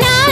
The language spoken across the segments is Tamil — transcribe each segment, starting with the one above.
நான்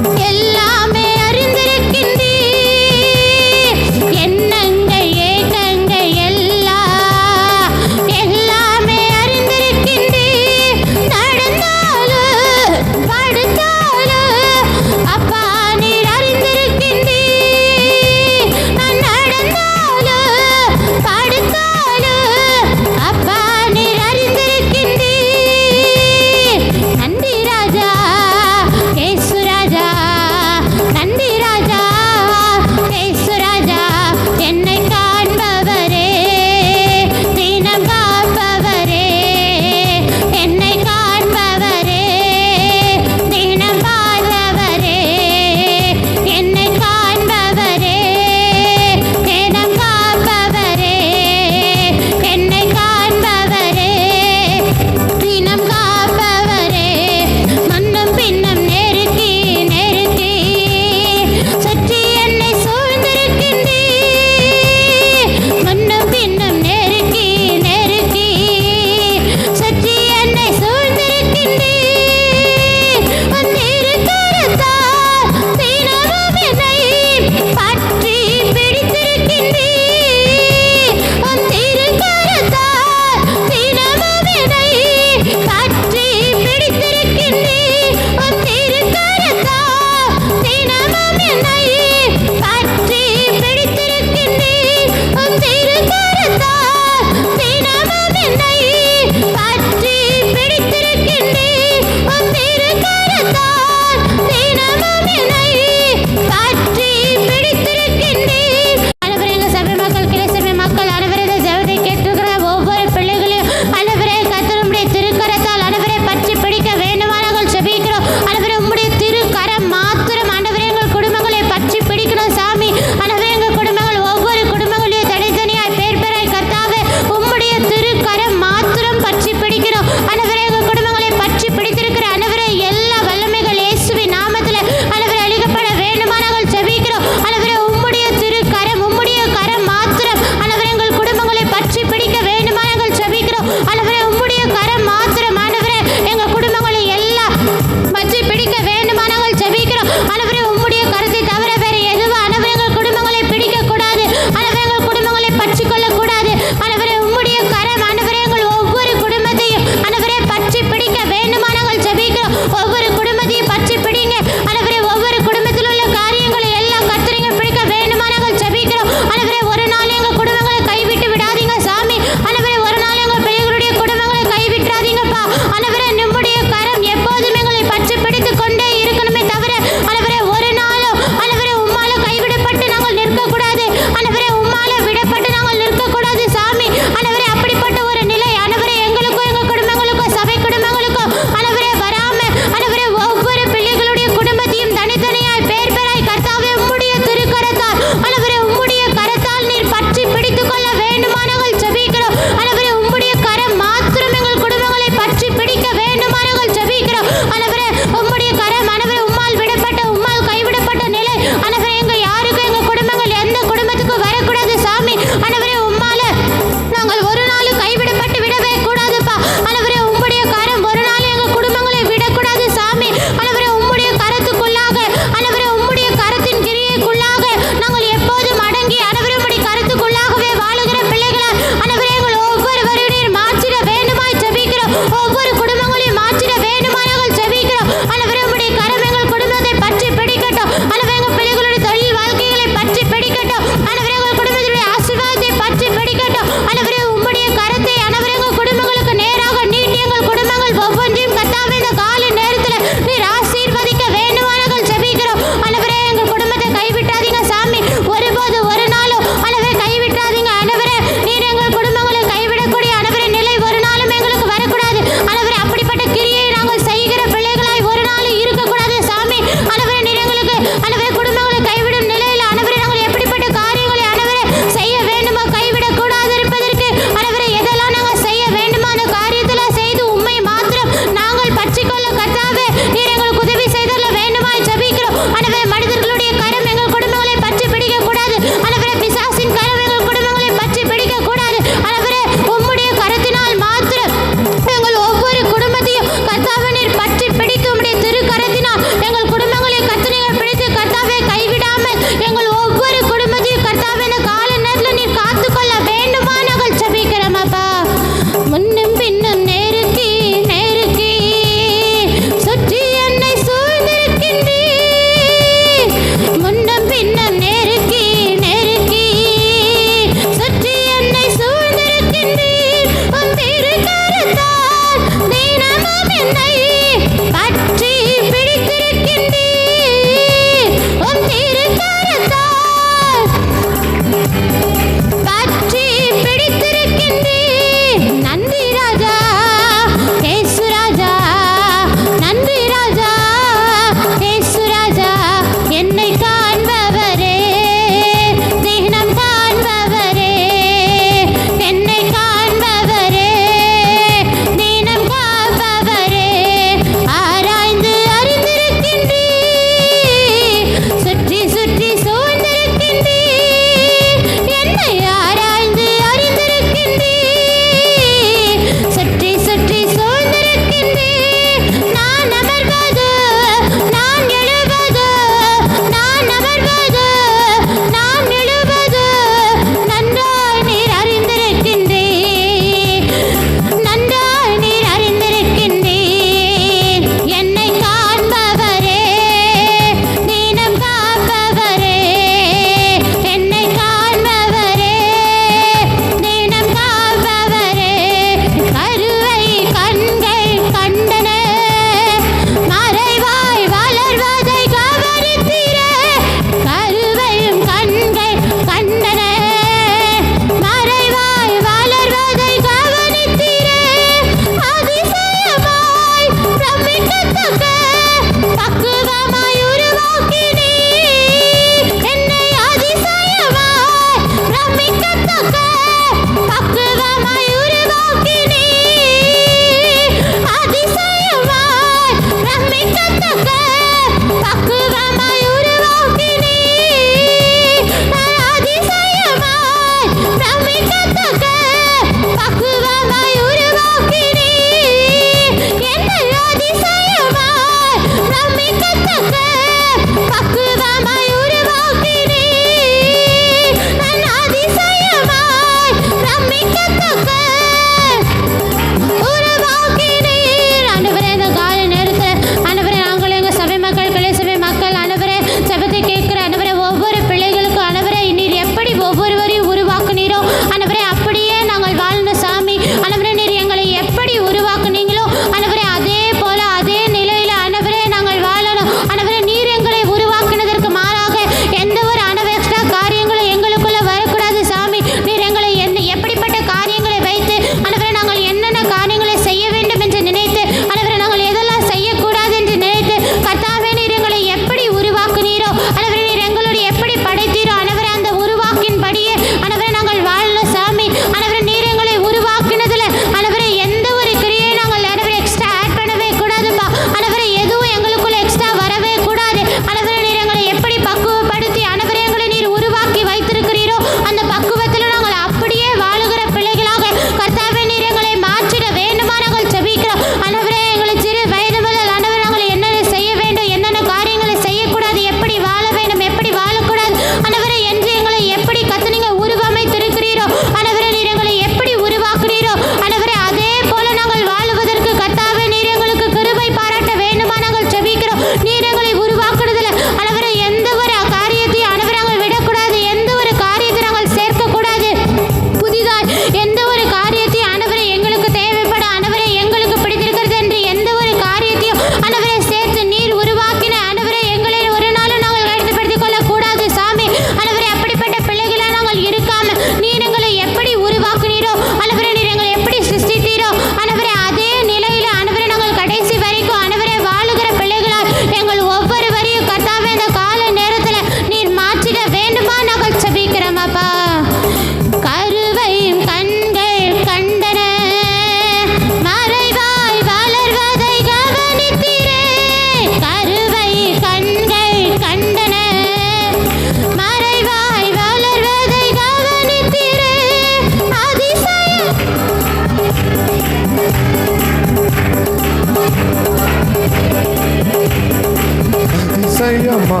அதிசயமா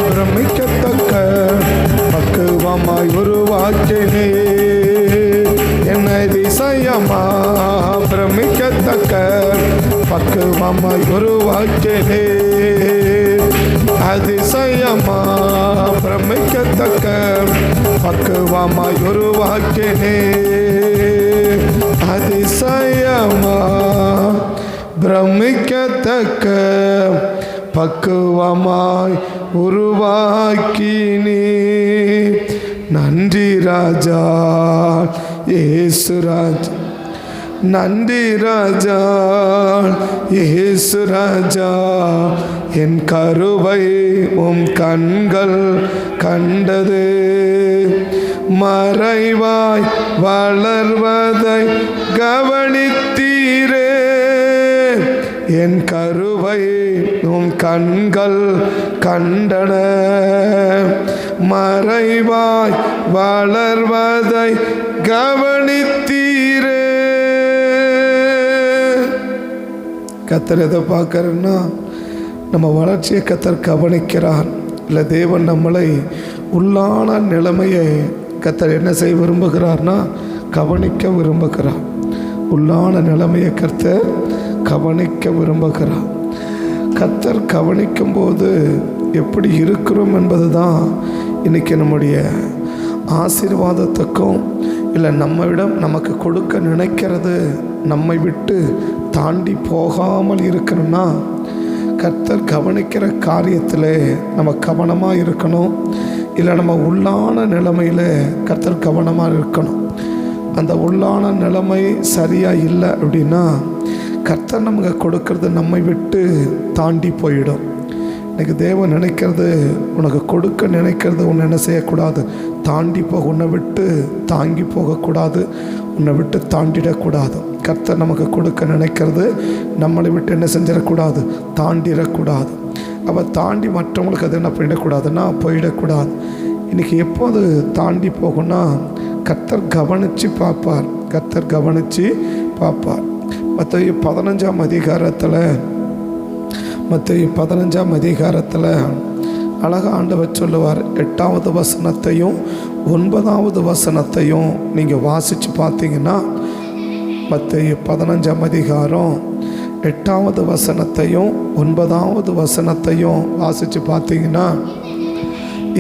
பிரமிக்கத்தக்க பக்குவமாய் உருவாக்கினே. என்னை அதிசயமா பிரமிக்கத்தக்க பக்குவமாய் உருவாக்கினே. அதிசயமா பிரமிக்கத்தக்க பக்குவமாய் உருவாக்கினே. அதிசயமா பிரமிக்கத்தக்க பக்குவமாய் உருவாக்கினே. நன்றி ராஜா இயேசு ராஜா, நன்றி ராஜா இயேசு ராஜா. என் கருவை உம் கண்கள் கண்டது, மறைவாய் வளர்வதை கவனித்தீரே. என் கருவை உம் கண்கள் கண்டன, மறைவாய் வளர்வதை கவனித்தீரே. கர்த்தர் எதை பார்க்கறன்னா, நம்ம வளர்ச்சியை கர்த்தர் கவனிக்கிறார். இல்லை, தேவன் நம்மளை உள்ளான நிலைமையை கர்த்தர் என்ன செய்ய விரும்புகிறார்னா கவனிக்க விரும்புகிறார். உள்ளான நிலைமையை கர்த்தர் கவனிக்க விரும்புகிறார். கர்த்தர் கவனிக்கும் போது எப்படி இருக்கிறோம் என்பது தான் இன்றைக்கி நம்முடைய ஆசீர்வாதத்துக்கும், இல்லை நம்மிடம் நமக்கு கொடுக்க நினைக்கிறது நம்மை விட்டு தாண்டி போகாமல் இருக்கணும்னா கர்த்தர் கவனிக்கிற காரியத்தில் நம்ம கவனமாக இருக்கணும். இல்லை நம்ம உள்ளான நிலைமையில் கர்த்தர் கவனமாக இருக்கணும். அந்த உள்ளான நிலைமை சரியாக இல்லை அப்படின்னா கர்த்தர் நமக்கு கொடுக்கறது நம்மை விட்டு தாண்டி போயிடும். இன்றைக்கி தேவன் நினைக்கிறது, உனக்கு கொடுக்க நினைக்கிறது உன்னை என்ன செய்யக்கூடாது, தாண்டி போக, உன்னை விட்டு தாங்கி போகக்கூடாது, உன்னை விட்டு தாண்டிடக்கூடாது. கர்த்தர் நமக்கு கொடுக்க நினைக்கிறது நம்மளை விட்டு என்ன செஞ்சிடக்கூடாது, தாண்டிடக்கூடாது. அப்போ தாண்டி மற்றவங்களுக்கு அது என்ன பண்ணிடக்கூடாதுன்னா போயிடக்கூடாது. இன்றைக்கி எப்போது தாண்டி போகும்னா கர்த்தர் கவனித்து பார்ப்பார். கர்த்தர் கவனித்து பார்ப்பார். மத்தேயு 15ஆம் அதிகாரத்தில் அழகாக ஆண்டவர் சொல்லுவார். 8வது வசனத்தையும் 9வது வசனத்தையும் நீங்கள் வாசித்து பார்த்தீங்கன்னா, மத்தேயு 15ஆம் அதிகாரம் 8வது வசனத்தையும் 9வது வசனத்தையும் வாசித்து பார்த்தீங்கன்னா,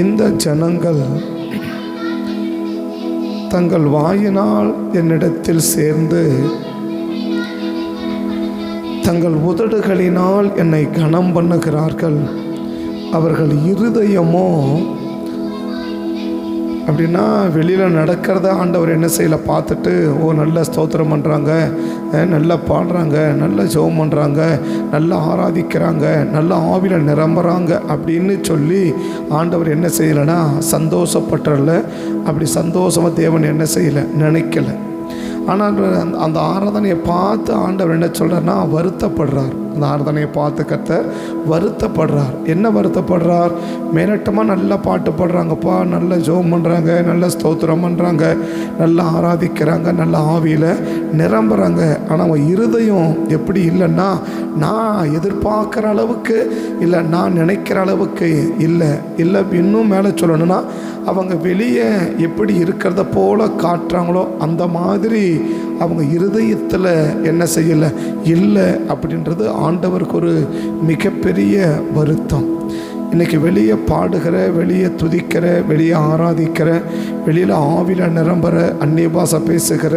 இந்த ஜனங்கள் தங்கள் வாயினால் என்னிடத்தில் சேர்ந்து தங்கள் உதடுகளினால் என்னை கனம் பண்ணுகிறார்கள், அவர்கள் இருதயமோ அப்படின்னா வெளியில் நடக்கிறத ஆண்டவர் என்ன செய்யலை பார்த்துட்டு, ஓ நல்ல ஸ்தோத்திரம் பண்ணுறாங்க, நல்லா பாடுறாங்க, நல்ல ஜெபம் பண்ணுறாங்க, நல்லா ஆராதிக்கிறாங்க, நல்ல ஆவியில் நிரம்புறாங்க அப்படின்னு சொல்லி ஆண்டவர் என்ன செய்யலைன்னா சந்தோஷப்பட்டுறல. அப்படி சந்தோஷமாக தேவன் என்ன செய்யலை, நினைக்கலை. ஆனால் அந்த ஆராதனையை பார்த்து ஆண்டவர் என்ன சொல்கிறார்னா வருத்தப்படுறார். அந்த ஆராதனையை பார்த்து கர்த்தர் வருத்தப்படுறார். என்ன வருத்தப்படுறார்? மேலட்டமாக நல்லா பாட்டு பாடுறாங்கப்பா, நல்ல ஜெபம் பண்ணுறாங்க, நல்ல ஸ்தோத்திரம் பண்ணுறாங்க, நல்லா ஆராதிக்கிறாங்க, நல்ல ஆவியில் நிரம்புறாங்க. ஆனால் அவன் இருதயம் எப்படி இல்லைன்னா, நான் எதிர்பார்க்குற அளவுக்கு இல்லை, நான் நினைக்கிற அளவுக்கு இல்லை. இன்னும் மேலே சொல்லணும்னா, அவங்க வெளியே எப்படி இருக்கிறத போல காட்டுறாங்களோ அந்த மாதிரி அவங்க இருதயத்தில் என்ன செய்யலை, இல்லை அப்படின்றது ஆண்டவருக்கு ஒரு மிகப்பெரிய வருத்தம். இன்றைக்கி வெளியே பாடுகிற, வெளியே துதிக்கிற, வெளியே ஆராதிக்கிற, வெளியில் ஆவியில் நிரம்புற, அந்நிய பாஷை பேசுகிற,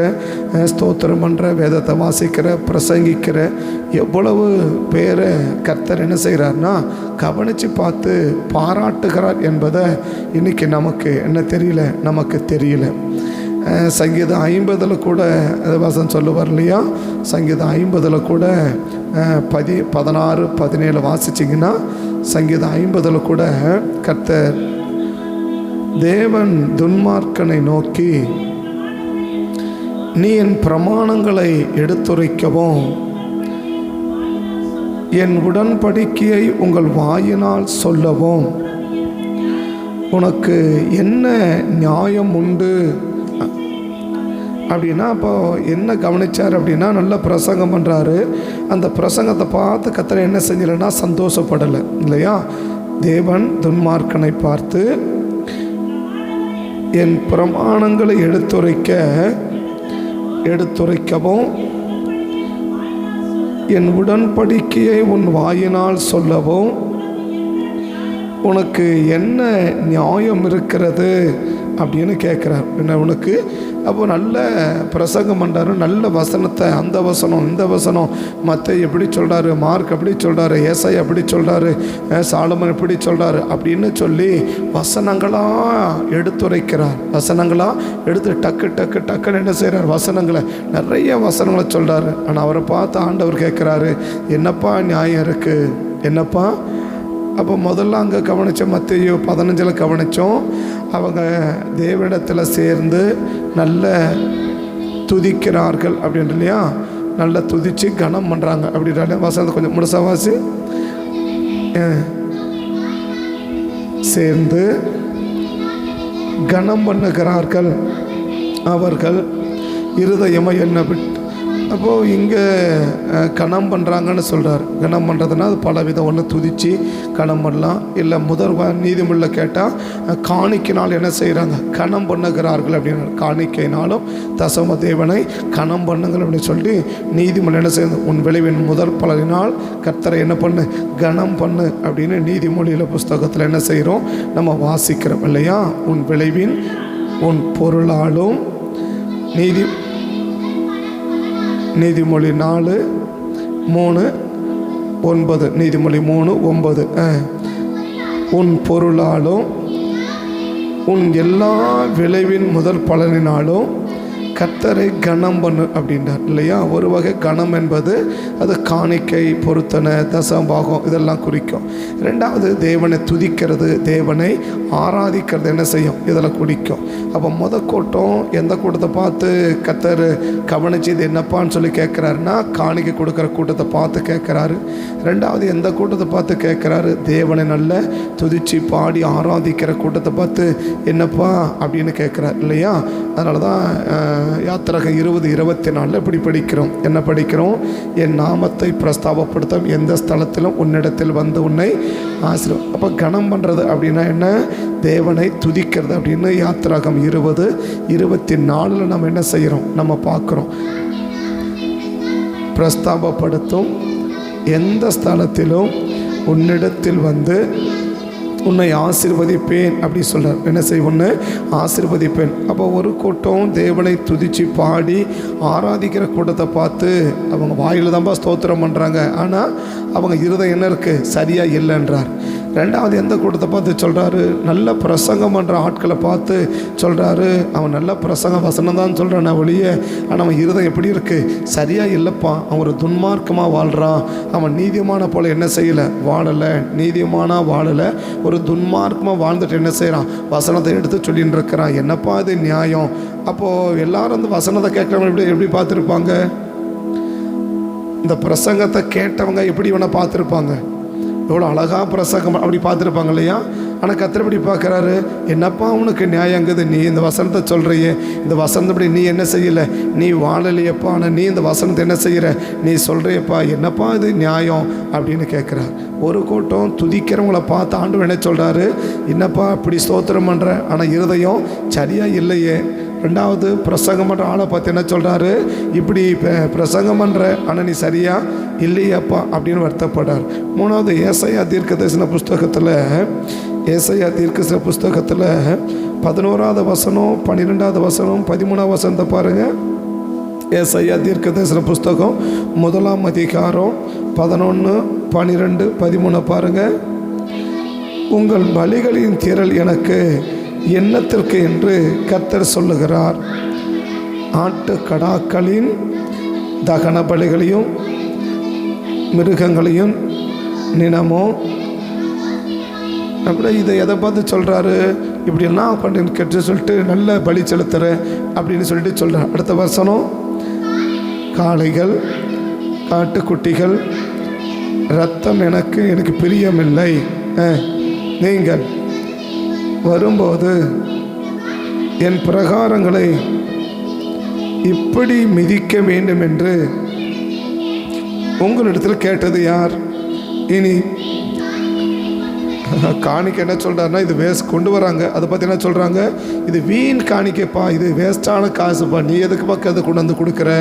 ஸ்தோத்திரம் பண்ணுற, வேதத்தை வாசிக்கிற, பிரசங்கிக்கிற எவ்வளவு பேரை கர்த்தர் என்ன செய்கிறார்னா கவனித்து பார்த்து பாராட்டுகிறார் என்பதை இன்றைக்கி நமக்கு என்ன தெரியல, நமக்கு தெரியல. சங்கீதம் 50 கூட வசனம் சொல்லுவார் இல்லையா? சங்கீதம் 50 கூட 16, 17 வாசிச்சிங்கன்னா, சங்கீதம் 50 கூட கர்த்தர் தேவன் துன்மார்க்கனை நோக்கி, நீ என் பிரமாணங்களை எடுத்துரைக்கவும் என் உடன்படிக்கையை உங்கள் வாயினால் சொல்லவும் உனக்கு என்ன நியாயம் உண்டு அப்படின்னா, அப்போ என்ன கவனித்தார் அப்படின்னா, நல்ல பிரசங்கம் பண்ணுறாரு. அந்த பிரசங்கத்தை பார்த்து கர்த்தர் என்ன செஞ்சலைன்னா சந்தோஷப்படலை இல்லையா? தேவன் துன்மார்க்கனை பார்த்து என் பிரமாணங்களை எடுத்துரைக்கவும் என் உடன்படிக்கையை உன் வாயினால் சொல்லவும் உனக்கு என்ன நியாயம் இருக்கிறது அப்படின்னு கேட்குறார். என்ன உனக்கு? அப்போ நல்ல பிரசங்கம் பண்ணுறாரு, நல்ல வசனத்தை, அந்த வசனம் இந்த வசனம், மற்ற எப்படி சொல்கிறாரு, மார்க் எப்படி சொல்கிறாரு, ஏசாயா எப்படி சொல்கிறாரு, சாலமன் எப்படி சொல்கிறாரு அப்படின்னு சொல்லி வசனங்களாக எடுத்துரைக்கிறார். வசனங்களாக எடுத்து டக்குன்னு என்ன செய்கிறார், வசனங்களை நிறைய வசனங்களை சொல்கிறாரு. ஆனால் அவரை பார்த்து ஆண்டவர் கேட்குறாரு, என்னப்பா நியாயம் இருக்குது, என்னப்பா? அப்போ முதல்ல அங்கே கவனித்த மத்தேயு 15 கவனித்தோம். அவங்க தேவனிடத்தில் சேர்ந்து நல்ல துதிக்கிறார்கள் அப்படின்ற இல்லையா? நல்லா துதித்து கனம் பண்ணுறாங்க அப்படின்றாலே வசனத்தை கொஞ்சம் முழுசவாசி. சேர்ந்து கனம் பண்ணுகிறார்கள் அவர்கள் இருதயமாக என்ன விட்டு. அப்போது இங்கே கனம் பண்ணுறாங்கன்னு சொல்கிறார். கனம் பண்ணுறதுனா அது பல விதம். ஒன்று துதித்து கனம் பண்ணலாம், இல்லை முதல் நீதிமொழியில் கேட்டால் காணிக்கையினால் என்ன செய்கிறாங்க, கனம் பண்ணுகிறார்கள் அப்படின்னு. காணிக்கையினாலும் தசம தேவனை கனம் பண்ணுங்கள் அப்படின்னு சொல்லி நீதிமொழி என்ன செய்யுது, உன் விளைவின் முதல் பலனினால் கர்த்தரை என்ன பண்ணு, கனம் பண்ணு அப்படின்னு நீதிமொழியில் புஸ்தகத்தில் என்ன செய்கிறோம், நம்ம வாசிக்கிறோம் இல்லையா? உன் விளைவின் உன் பொருளாலும் நீதிமொழி 4:3-9 நீதிமொழி 3:9 உன் பொருளாலும் உன் எல்லா விளைவின் முதல் பலனினாலும் கர்த்தரை கனம் பண்ணு அப்படின்றார் இல்லையா? ஒரு வகை கனம் என்பது அது காணிக்கை, பொருத்தனை, தசபாகம் இதெல்லாம் குறிக்கும். ரெண்டாவது தேவனை துதிக்கிறது, தேவனை ஆராதிக்கிறது என்ன செய்யும், இதில் குறிக்கும். அப்போ கூட்டம் எந்த கூட்டத்தை பார்த்து கர்த்தர் கவனிச்சு இது என்னப்பான்னு சொல்லி கேட்குறாருன்னா, காணிக்கை கொடுக்குற கூட்டத்தை பார்த்து கேட்குறாரு. ரெண்டாவது எந்த கூட்டத்தை பார்த்து கேட்குறாரு, தேவனை நல்ல துதிச்சு பாடி ஆராதிக்கிற கூட்டத்தை பார்த்து என்னப்பா அப்படின்னு கேட்குறாரு இல்லையா? அதனால தான் யாத்திராகம் 20:24 இப்படி படிக்கிறோம். என்ன படிக்கிறோம்? என் நாமத்தை பிரஸ்தாபப்படுத்தும் எந்த ஸ்தலத்திலும் உன்னிடத்தில் வந்து உன்னை ஆசீர்வாதம். அப்போ கனம் பண்ணுறது அப்படின்னா என்ன? தேவனை துதிக்கிறது அப்படின்னு யாத்திராகம் 20:24 நம்ம என்ன செய்கிறோம்? நம்ம பார்க்குறோம். பிரஸ்தாபப்படுத்தும் எந்த ஸ்தலத்திலும் உன்னிடத்தில் வந்து உன்னை ஆசீர்வதிப்பேன் அப்படி சொல்கிறார். என்ன செய்வோன்னு? ஆசீர்வதிப்பேன். அப்போ ஒரு கூட்டம் தேவனை துதித்து பாடி ஆராதிக்கிற கூட்டத்தை பார்த்து அவங்க வாயில் தான்ப்பா ஸ்தோத்திரம் பண்ணுறாங்க, ஆனால் அவங்க இருதயம் என்ன இருக்குது? சரியாக இல்லைன்றார். ரெண்டாவது எந்த கூட்டத்தை பார்த்து சொல்கிறாரு? நல்ல பிரசங்கம் பண்ணுற ஆட்களை பார்த்து சொல்கிறாரு, அவன் நல்ல பிரசங்க வசனம் தான் சொல்கிறான் ஒழிய, ஆனால் அவன் இருதயம் எப்படி இருக்குது? சரியாக இல்லைப்பா. அவன் ஒரு துன்மார்க்கமாக வாழ்கிறான். அவன் நீதிமான போல் என்ன செய்யலை? வாழலை. நீதிமானாக வாழலை, ஒரு துன்மார்க்கமாக வாழ்ந்துட்டு என்ன செய்கிறான்? வசனத்தை எடுத்து சொல்லின்னு இருக்கிறான். என்னப்பா இது நியாயம்? அப்போது எல்லாரும் அந்த வசனத்தை கேட்குறவங்க எப்படி பார்த்துருப்பாங்க? இந்த பிரசங்கத்தை கேட்டவங்க எப்படி வேணால் பார்த்துருப்பாங்க? எவ்வளோ அழகாக பிரசங்கம் அப்படி பார்த்துருப்பாங்க இல்லையா? ஆனால் கர்த்தர் எப்படி பார்க்குறாரு? என்னப்பா உனக்கு நியாயங்குது? நீ இந்த வசனத்தை சொல்கிறியே, இந்த வசனப்படி நீ என்ன செய்யலை? நீ வாழலையப்பா, ஆனால் நீ இந்த வசனத்தை என்ன செய்கிற? நீ சொல்கிறியப்பா, என்னப்பா இது நியாயம் அப்படின்னு கேட்குறார். ஒரு கூட்டம் துதிக்கிறவங்கள பார்த்து ஆண்டவர் என்ன சொல்கிறாரு? என்னப்பா இப்படி ஸ்தோத்திரம் பண்ணுற, ஆனால் இருதயம் சரியாக இல்லையே. ரெண்டாவது பிரசங்கம் பண்ணுற ஆளை பார்த்து என்ன சொல்கிறாரு? இப்படி பிரசங்கம் பண்ணுற, ஆனால் நீ சரியாக இல்லையாப்பா அப்படின்னு வருத்தப்படார். மூணாவது ஏசாயா தீர்க்கதரிசன புஸ்தகத்தில் 11வது வசனம், 12வது வசனம், 13வது வசனத்தை பாருங்கள். ஏசாயா தீர்க்கதரிசன புஸ்தகம் 1ஆம் அதிகாரம் 11, 12, 13 பாருங்கள். உங்கள் பலிகளின் திரள் எனக்கு எண்ணத்திற்கு என்று கர்த்தர் சொல்லுகிறார். ஆட்டுக்கடாக்களின் தகன பலிகளையும் மிருகங்களையும் நினமோ அப்படியே இதை எதை பார்த்து சொல்கிறாரு? இப்படியெல்லாம் பண்ணு கெட்டு சொல்லிட்டு நல்ல பலி செலுத்துற அப்படின்னு சொல்லிட்டு சொல்கிறார். அடுத்த வசனம், காளைகள் காட்டுக்குட்டிகள் இரத்தம் எனக்கு பிரியமில்லை. நீங்கள் வரும்போது என் பிரகாரங்களை இப்படி மிதிக்க வேண்டும் என்று உங்களிடத்தில் கேட்டது யார்? இனி காணிக்கை என்ன சொல்கிறாருன்னா, இது வேஸ்ட் கொண்டு வராங்க, அதை பற்றி என்ன சொல்கிறாங்க? இது வீண் காணிக்கைப்பா, இது வேஸ்ட்டான காசுப்பா, நீ எதுக்கு பக்கம் அதை கொண்டு வந்து கொடுக்குற?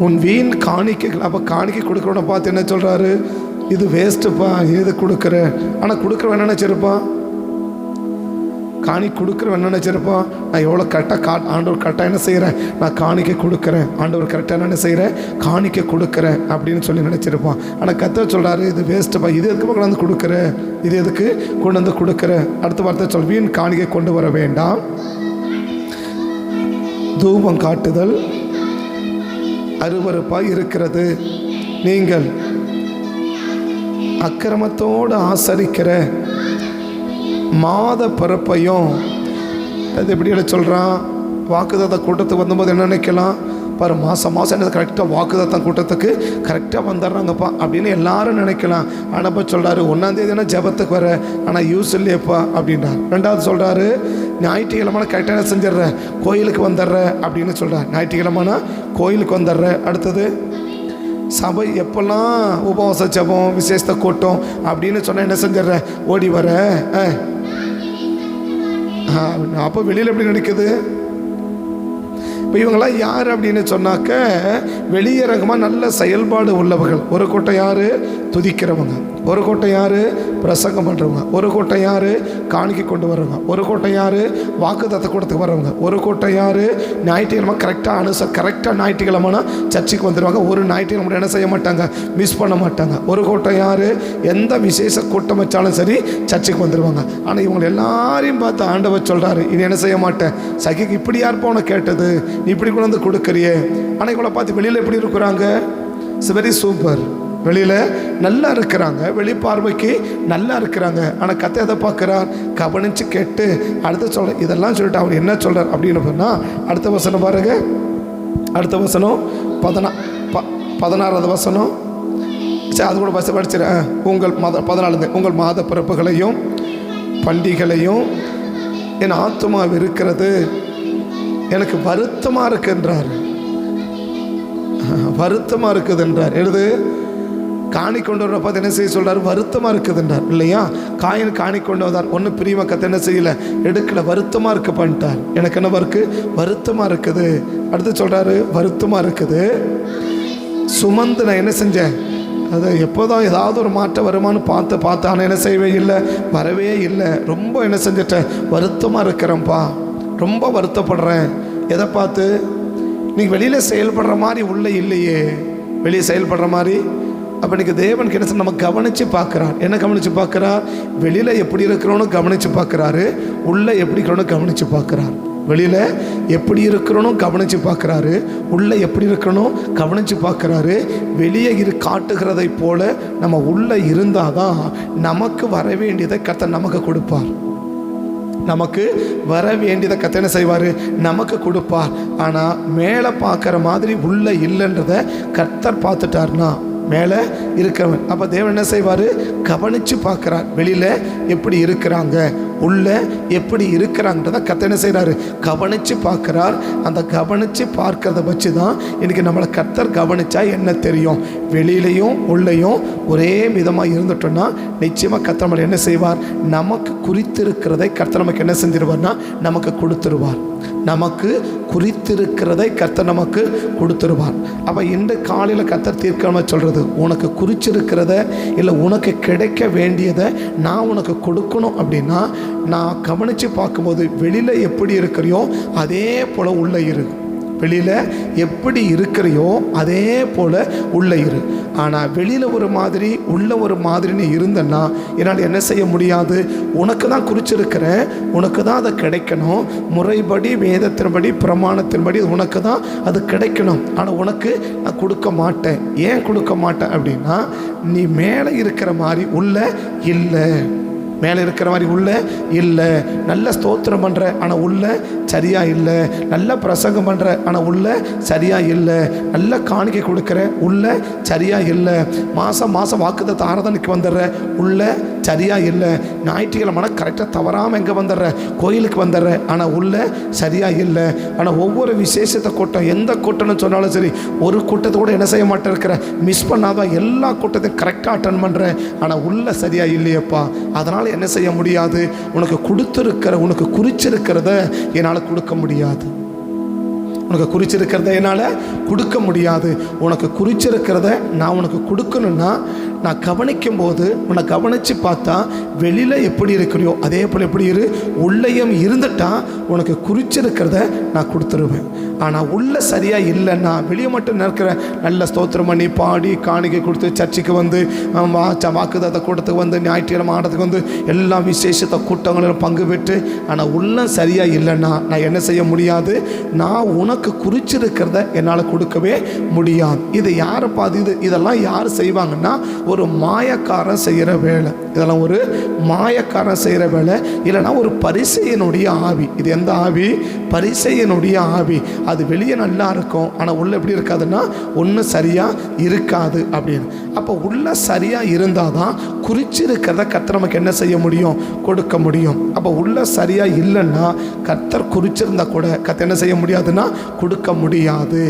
உன் வீண் காணிக்கை. அப்போ காணிக்கை கொடுக்குறவனை பார்த்து என்ன சொல்கிறாரு? இது வேஸ்ட்டுப்பா, எது கொடுக்குற? ஆனால் கொடுக்குறவன் என்ன நினச்சிருப்பான்? காணி கொடுக்குறவன் என்ன நினச்சிருப்பான்? நான் எவ்வளோ கரெக்டாக ஆண்டவர் கரெக்டாக என்ன செய்கிறேன்? நான் காணிக்கை கொடுக்குறேன், ஆண்டவர் கரெக்டாக என்ன செய்கிறேன்? காணிக்கை கொடுக்குறேன் அப்படின்னு சொல்லி நினச்சிருப்பான். ஆனால் கர்த்தர் சொல்கிறாரு, இது வேஸ்ட்டுப்பா, இது எதுக்கு கொண்டு வந்து கொடுக்குற? இது எதுக்கு கொண்டு வந்து கொடுக்குற? அடுத்த வார்த்தை சொல், வீண் காணிக்கை கொண்டு வர வேண்டாம். தூபம் காட்டுதல் அருவருப்பாய் இருக்கிறது. நீங்கள் அக்கிரமத்தோடு ஆசரிக்கிற மாத பிறப்பையும், அது எப்படி சொல்கிறான்? வாக்குதத்த கூட்டத்துக்கு வந்தபோது என்ன நினைக்கலாம்? பாரு, மாதம் என்ன கரெக்டாக வாக்குதத்தம் கூட்டத்துக்கு கரெக்டாக வந்துடுறாங்கப்பா அப்படின்னு எல்லாரும் நினைக்கலாம். ஆனால் இப்போ சொல்கிறாரு, 1ஆம் ஜெபத்துக்கு வர, ஆனால் யூஸ் இல்லையப்பா அப்படின்றார். ரெண்டாவது சொல்கிறாரு, ஞாயிற்றுக்கிழமை கரெக்டாக என்ன செஞ்சிடுற? கோயிலுக்கு வந்துடுற அப்படின்னு சொல்கிறார். ஞாயிற்றுக்கிழமைனா கோயிலுக்கு வந்துடுற. அடுத்தது சபை எப்பெல்லாம் உபவாச ஜெபம் விசேஷத்தை கூட்டம் அப்படின்னு சொன்னால் என்ன செஞ்சிடுற? ஓடி வர. அப்போ வெளியில் எப்படி நடக்குது? இப்போ இவங்களாம் யார் அப்படின்னு சொன்னாக்க, வெளியரங்கமாக நல்ல செயல்பாடு உள்ளவர்கள். ஒரு கூட்டம் யார்? துதிக்கிறவங்க. ஒரு கூட்டம் யார்? பிரசங்கம் பண்ணுறவங்க. ஒரு கூட்டம் யார்? காணிக்கை கொண்டு வர்றவங்க. ஒரு கூட்டம் யார்? வாக்குத்தத்த கூட்டத்துக்கு வர்றவங்க. ஒரு கூட்டம் யார்? ஞாயிற்றுக்கிழமை கரெக்டாக ஞாயிற்றுக்கிழமைனா சர்ச்சுக்கு வந்துடுவாங்க. ஒரு ஞாயிற்றுக்கிழமை என்ன செய்ய மாட்டாங்க? மிஸ் பண்ண மாட்டாங்க. ஒரு கூட்டம் யார்? எந்த விசேஷ கூட்டம் வச்சாலும் சரி சர்ச்சுக்கு வந்துடுவாங்க. ஆனால் இவங்க எல்லாரையும் பார்த்து ஆண்டவர் சொல்கிறாரு, இனி என்ன செய்ய மாட்டேன். சகிக்கு இப்படி யார் போன கேட்டது? நீ இப்படி கொண்டு வந்து கொடுக்குறியே. ஆனால் இவங்களை பார்த்து வெளியில் எப்படி இருக்கிறாங்க? It's very super. வெளியில் நல்லா இருக்கிறாங்க, வெளிப்பார்வைக்கு நல்லா இருக்கிறாங்க. ஆனால் கர்த்தர் எதை பார்க்குறார்? கவனித்து கேட்டு அடுத்த சொல்கிற இதெல்லாம் சொல்லிட்டு அவர் என்ன சொல்கிறார் அப்படின்னு சொன்னால், அடுத்த வசனம் பாருங்க. அடுத்த வசனம் 16வது வசனம். சரி, அது கூட படிச்சிடறேன். உங்கள் 14 உங்கள் மாத பிறப்புகளையும் பண்டிகைகளையும் என் ஆத்துமா இருக்கிறது எனக்கு வருத்தமாக இருக்குன்றார். வருத்தமாக இருக்குதுன்றார். எழுது காணி கொண்டு வர பார்த்து என்ன செய்ய சொல்கிறார்? வருத்தமாக இருக்குதுன்றார் இல்லையா? காயின் காணி கொண்டு வந்தார், ஒன்றும் பிரியமாக கற்று என்ன செய்யலை, எடுக்கலை, வருத்தமாக இருக்கு பண்ணிட்டார். எனக்கு என்ன வருத்தமாக இருக்குது. அடுத்து சொல்கிறாரு, வருத்தமாக இருக்குது, சுமந்து நான் என்ன செஞ்சேன், அது எப்போதான் ஏதாவது ஒரு மாற்றம் வருமானு பார்த்து ஆனால் என்ன செய்யவே இல்லை, வரவே இல்லை. ரொம்ப என்ன செஞ்சிட்டேன், வருத்தமாக இருக்கிறேன்ப்பா, ரொம்ப வருத்தப்படுறேன். எதை பார்த்து? நீங்கள் வெளியில் செயல்படுற மாதிரி உள்ளே இல்லையே, வெளியே செயல்படுற மாதிரி. அப்போ இன்றைக்கி தேவனுக்கு என்ன நம்ம கவனித்து பார்க்குறார். என்ன கவனித்து பார்க்குறார்? வெளியில் எப்படி இருக்கிறோன்னு கவனித்து பார்க்குறாரு, உள்ளே எப்படி இருக்கிறோன்னு கவனித்து பார்க்குறார். வெளியில் எப்படி இருக்கிறோனும் கவனித்து பார்க்குறாரு, உள்ளே எப்படி இருக்கணும் கவனித்து பார்க்குறாரு. வெளியே காட்டுகிறதை போல நம்ம உள்ளே இருந்தால் தான் நமக்கு வர வேண்டியதை கர்த்தர் நமக்கு கொடுப்பார். நமக்கு வர வேண்டியதை கர்த்தர் என்ன செய்வார், நமக்கு கொடுப்பார். ஆனால் மேலே பார்க்குற மாதிரி உள்ளே இல்லைன்றதை கர்த்தர் பார்த்துட்டார்னா மேலே இருக்கிறவன். அப்போ தேவன் என்ன செய்வார், கவனித்து பார்க்குறார். வெளியில் எப்படி இருக்கிறாங்க, உள்ள எப்படி இருக்கிறாங்கன்றதை கர்த்தர் என்ன செய்கிறாரு, கவனித்து பார்க்குறார். அந்த கவனித்து பார்க்கறத வச்சு தான் இன்றைக்கி நம்மளை கர்த்தர் கவனித்தா என்ன தெரியும். வெளியிலையும் உள்ளேயும் ஒரே விதமாக இருந்துட்டோன்னா நிச்சயமாக கர்த்தர் நம்மளை என்ன செய்வார், நமக்கு குறித்திருக்கிறதை கர்த்தர் நமக்கு என்ன செஞ்சிருவார்னா நமக்கு கொடுத்துருவார். நமக்கு குறித்திருக்கிறதை கர்த்தர் நமக்கு கொடுத்துருவார். அப்போ இந்த காலையில் கர்த்தர் தீர்க்காம சொல்கிறது, உனக்கு குறிச்சிருக்கிறத இல்லை உனக்கு கிடைக்க வேண்டியதை நான் உனக்கு கொடுக்கணும் அப்படின்னா நான் கவனித்து பார்க்கும்போது வெளியில் எப்படி இருக்கிறியோ அதே போல் உள்ளே இரு. வெளியில் எப்படி இருக்கிறியோ அதே போல் உள்ளே இரு. ஆனால் வெளியில் ஒரு மாதிரி உள்ள ஒரு மாதிரின்னு இருந்தேன்னா என்னால் என்ன செய்ய முடியாது. உனக்கு தான் குறிச்சிருக்கிறேன், உனக்கு தான் அதை கிடைக்கணும், முறைப்படி வேதத்தின்படி பிரமாணத்தின்படி உனக்கு தான் அது கிடைக்கணும். ஆனால் உனக்கு நான் கொடுக்க மாட்டேன். ஏன் கொடுக்க மாட்டேன் அப்படின்னா நீ மேலே இருக்கிற மாதிரி உள்ள இல்லை, மேலே இருக்கிற மாதிரி உள்ள இல்லை. நல்ல ஸ்தோத்திரம் பண்ணுற ஆனால் உள்ள சரியாக இல்லை. நல்ல பிரசங்கம் பண்ணுற ஆனால் உள்ள சரியாக இல்லை. நல்ல காணிக்கை கொடுக்குற உள்ள சரியாக இல்லை. மாதம் வாக்குத்தத்த ஆராதனைக்கு வந்துடுற உள்ள சரியாக இல்லை. ஞாயிற்றுக்கிழமை கரெக்டாக தவறாமல் எங்கே வந்துடுற, கோயிலுக்கு வந்துடுற ஆனால் உள்ள சரியாக இல்லை. ஆனால் ஒவ்வொரு விசேஷத்தை கூட்டம் எந்த கூட்டம்னு சொன்னாலும் சரி, ஒரு கூட்டத்தை கூட என்ன செய்ய மாட்டேன் இருக்கிற, மிஸ் பண்ணாதான் எல்லா கூட்டத்தையும் கரெக்டாக அட்டன் பண்ணுறேன். ஆனால் உள்ள சரியாக இல்லையப்பா. அதனால் என்ன செய்ய முடியாது, உனக்கு கொடுத்துருக்கிற உனக்கு குறிச்சிருக்கிறத என்னால் கொடுக்க முடியாது. உனக்கு குறிச்சிருக்கிறத என்னால் கொடுக்க முடியாது. உனக்கு குறிச்சிருக்கிறத நான் உனக்கு கொடுக்கணுன்னா நான் கவனிக்கும் போது உன்னை கவனித்து பார்த்தா வெளியில் எப்படி இருக்கிறியோ அதே போல் எப்படி இரு, உள்ளேயும் இருந்துட்டா உனக்கு குறிச்சிருக்கிறத நான் கொடுத்துருவேன். ஆனால் உள்ள சரியாக இல்லைன்னா வெளியே மட்டும் நிற்கிற நல்ல ஸ்தோத்திரம் பண்ணி பாடி காணிக்கை கொடுத்து சர்ச்சுக்கு வந்து வாக்குதத்த கூட்டத்துக்கு வந்து ஞாயிற்றுக்கிழமை ஆடத்துக்கு வந்து எல்லா விசேஷத்தை கூட்டங்களிலும் பங்கு பெற்று ஆனால் உள்ள சரியாக இல்லைன்னா நான் என்ன செய்ய முடியாது, நான் உனக்கு குறிச்சிருக்கிறத என்னால் கொடுக்கவே முடியாது. இது யாரை பார்த்து இதெல்லாம் யார் செய்வாங்கன்னா ஒரு மாயக்காரன் செய்கிற வேலை. இதெல்லாம் ஒரு மாயக்காரன் செய்கிற வேலை. இல்லைன்னா ஒரு பரிசையனுடைய ஆவி. இது எந்த ஆவி? பரிசையனுடைய ஆவி. அது வெளியே நல்லா இருக்கும் ஆனால் உள்ள எப்படி இருக்காதுன்னா ஒன்றும் சரியாக இருக்காது அப்படின்னு. அப்போ உள்ள சரியாக இருந்தால் தான் குறிச்சிருக்கிறத கர்த்தர் நமக்கு என்ன செய்ய முடியும், கொடுக்க முடியும். அப்போ உள்ள சரியாக இல்லைன்னா கர்த்தர் குறிச்சிருந்தா கூட கர்த்தர் என்ன செய்ய முடியாதுன்னா கொடுக்க முடியாது.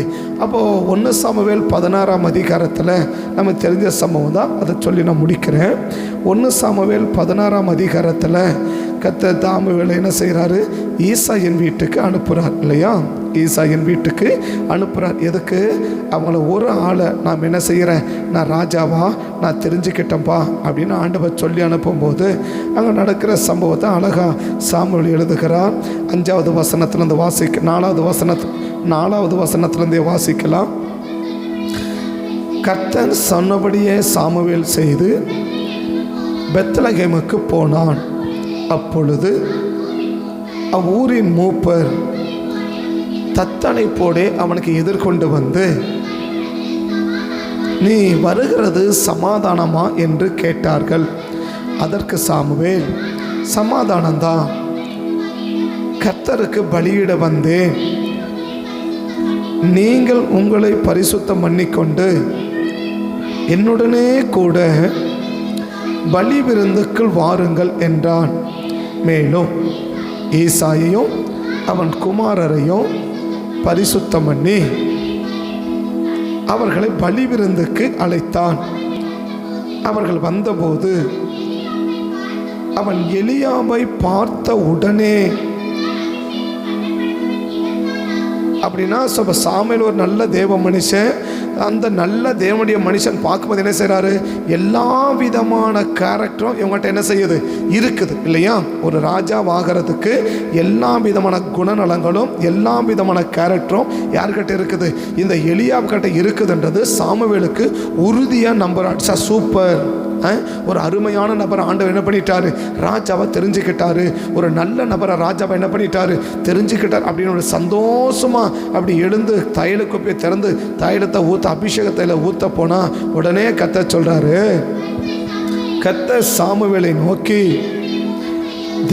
அப்போது 1 சாமுவேல் 16ஆம் அதிகாரத்தில் நம்ம தெரிஞ்ச சம்பவம் தான், அதை சொல்லி நான் முடிக்கிறேன். 1 சாமுவேல் 16ஆம் அதிகாரத்தில் கர்த்தர் சாமுவேலை என்ன செய்கிறாரு, ஈசாயின் வீட்டுக்கு அனுப்புகிறார் இல்லையா? ஈசாயின் வீட்டுக்கு அனுப்புகிறார். எதுக்கு? அவங்கள ஒரு ஆளை நான் என்ன செய்கிறேன், நான் ராஜாவா நான் தெரிஞ்சுக்கிட்டேன்ப்பா அப்படின்னு ஆண்டவர் சொல்லி அனுப்பும்போது அங்கே நடக்கிற சம்பவத்தை அழகாக சாமுவேல் எழுதுகிறார். 5வது வசனத்துலேருந்து வாசிக்க 4வது வசனத்துலேருந்தே வாசிக்கலாம். கர்த்தர் சொன்னபடியே சாமுவேல் செய்து பெத்லகேமுக்கு போனான். அப்பொழுது அவ்வூரின் மூப்பர் தத்தனைப்போடே அவனுக்கு எதிர்கொண்டு வந்து, நீ வருகிறது சமாதானமா என்று கேட்டார்கள். அதற்கு சாமுவேல், சமாதானம்தான், கர்த்தருக்கு பலியிட வந்தேன். நீங்கள் உங்களை பரிசுத்தம் பண்ணிக்கொண்டு என்னுடனே கூட பலி விருந்துக்குள் வாருங்கள் என்றான். மேலும் ஈசாயையும் அவன் குமாரரையும் பரிசுத்தம் பண்ணி அவர்களை பலி விருந்துக்கு அழைத்தான். அவர்கள் வந்தபோது அவன் எலியாவை பார்த்த உடனே, அப்படின்னா சாமுவேல் ஒரு நல்ல தேவ மனுஷன். அந்த நல்ல தேவனுடைய மனுஷன் பார்க்கும்போது என்ன செய்கிறாரு, எல்லா விதமான கேரக்டரும் இவங்ககிட்ட என்ன செய்யுது, இருக்குது இல்லையா? ஒரு ராஜா ஆகிறதுக்கு எல்லா விதமான குணநலங்களும் எல்லா விதமான கேரக்டரும் யார்கிட்ட இருக்குது, இந்த எலியாவுக்கிட்ட இருக்குதுன்றது சாமுவேலுக்கு உறுதியாக நம்புறான். சூப்பர், ஒரு அருமையான நபரை ஆண்டவர் என்ன பண்ணிட்டாரு, ராஜாவை தெரிஞ்சுக்கிட்டாரு. ஒரு நல்ல நபரை ராஜாவை என்ன பண்ணிட்டாரு, தெரிஞ்சுக்கிட்டார் அப்படின்னு ஒரு சந்தோஷமா அப்படி எழுந்து தைல குப்பியை திறந்து தைலத்தை ஊற்ற, அபிஷேக தைல ஊற்ற போனா உடனே கர்த்தர் சொல்றாரு, கர்த்தர் சாமுவேலை நோக்கி,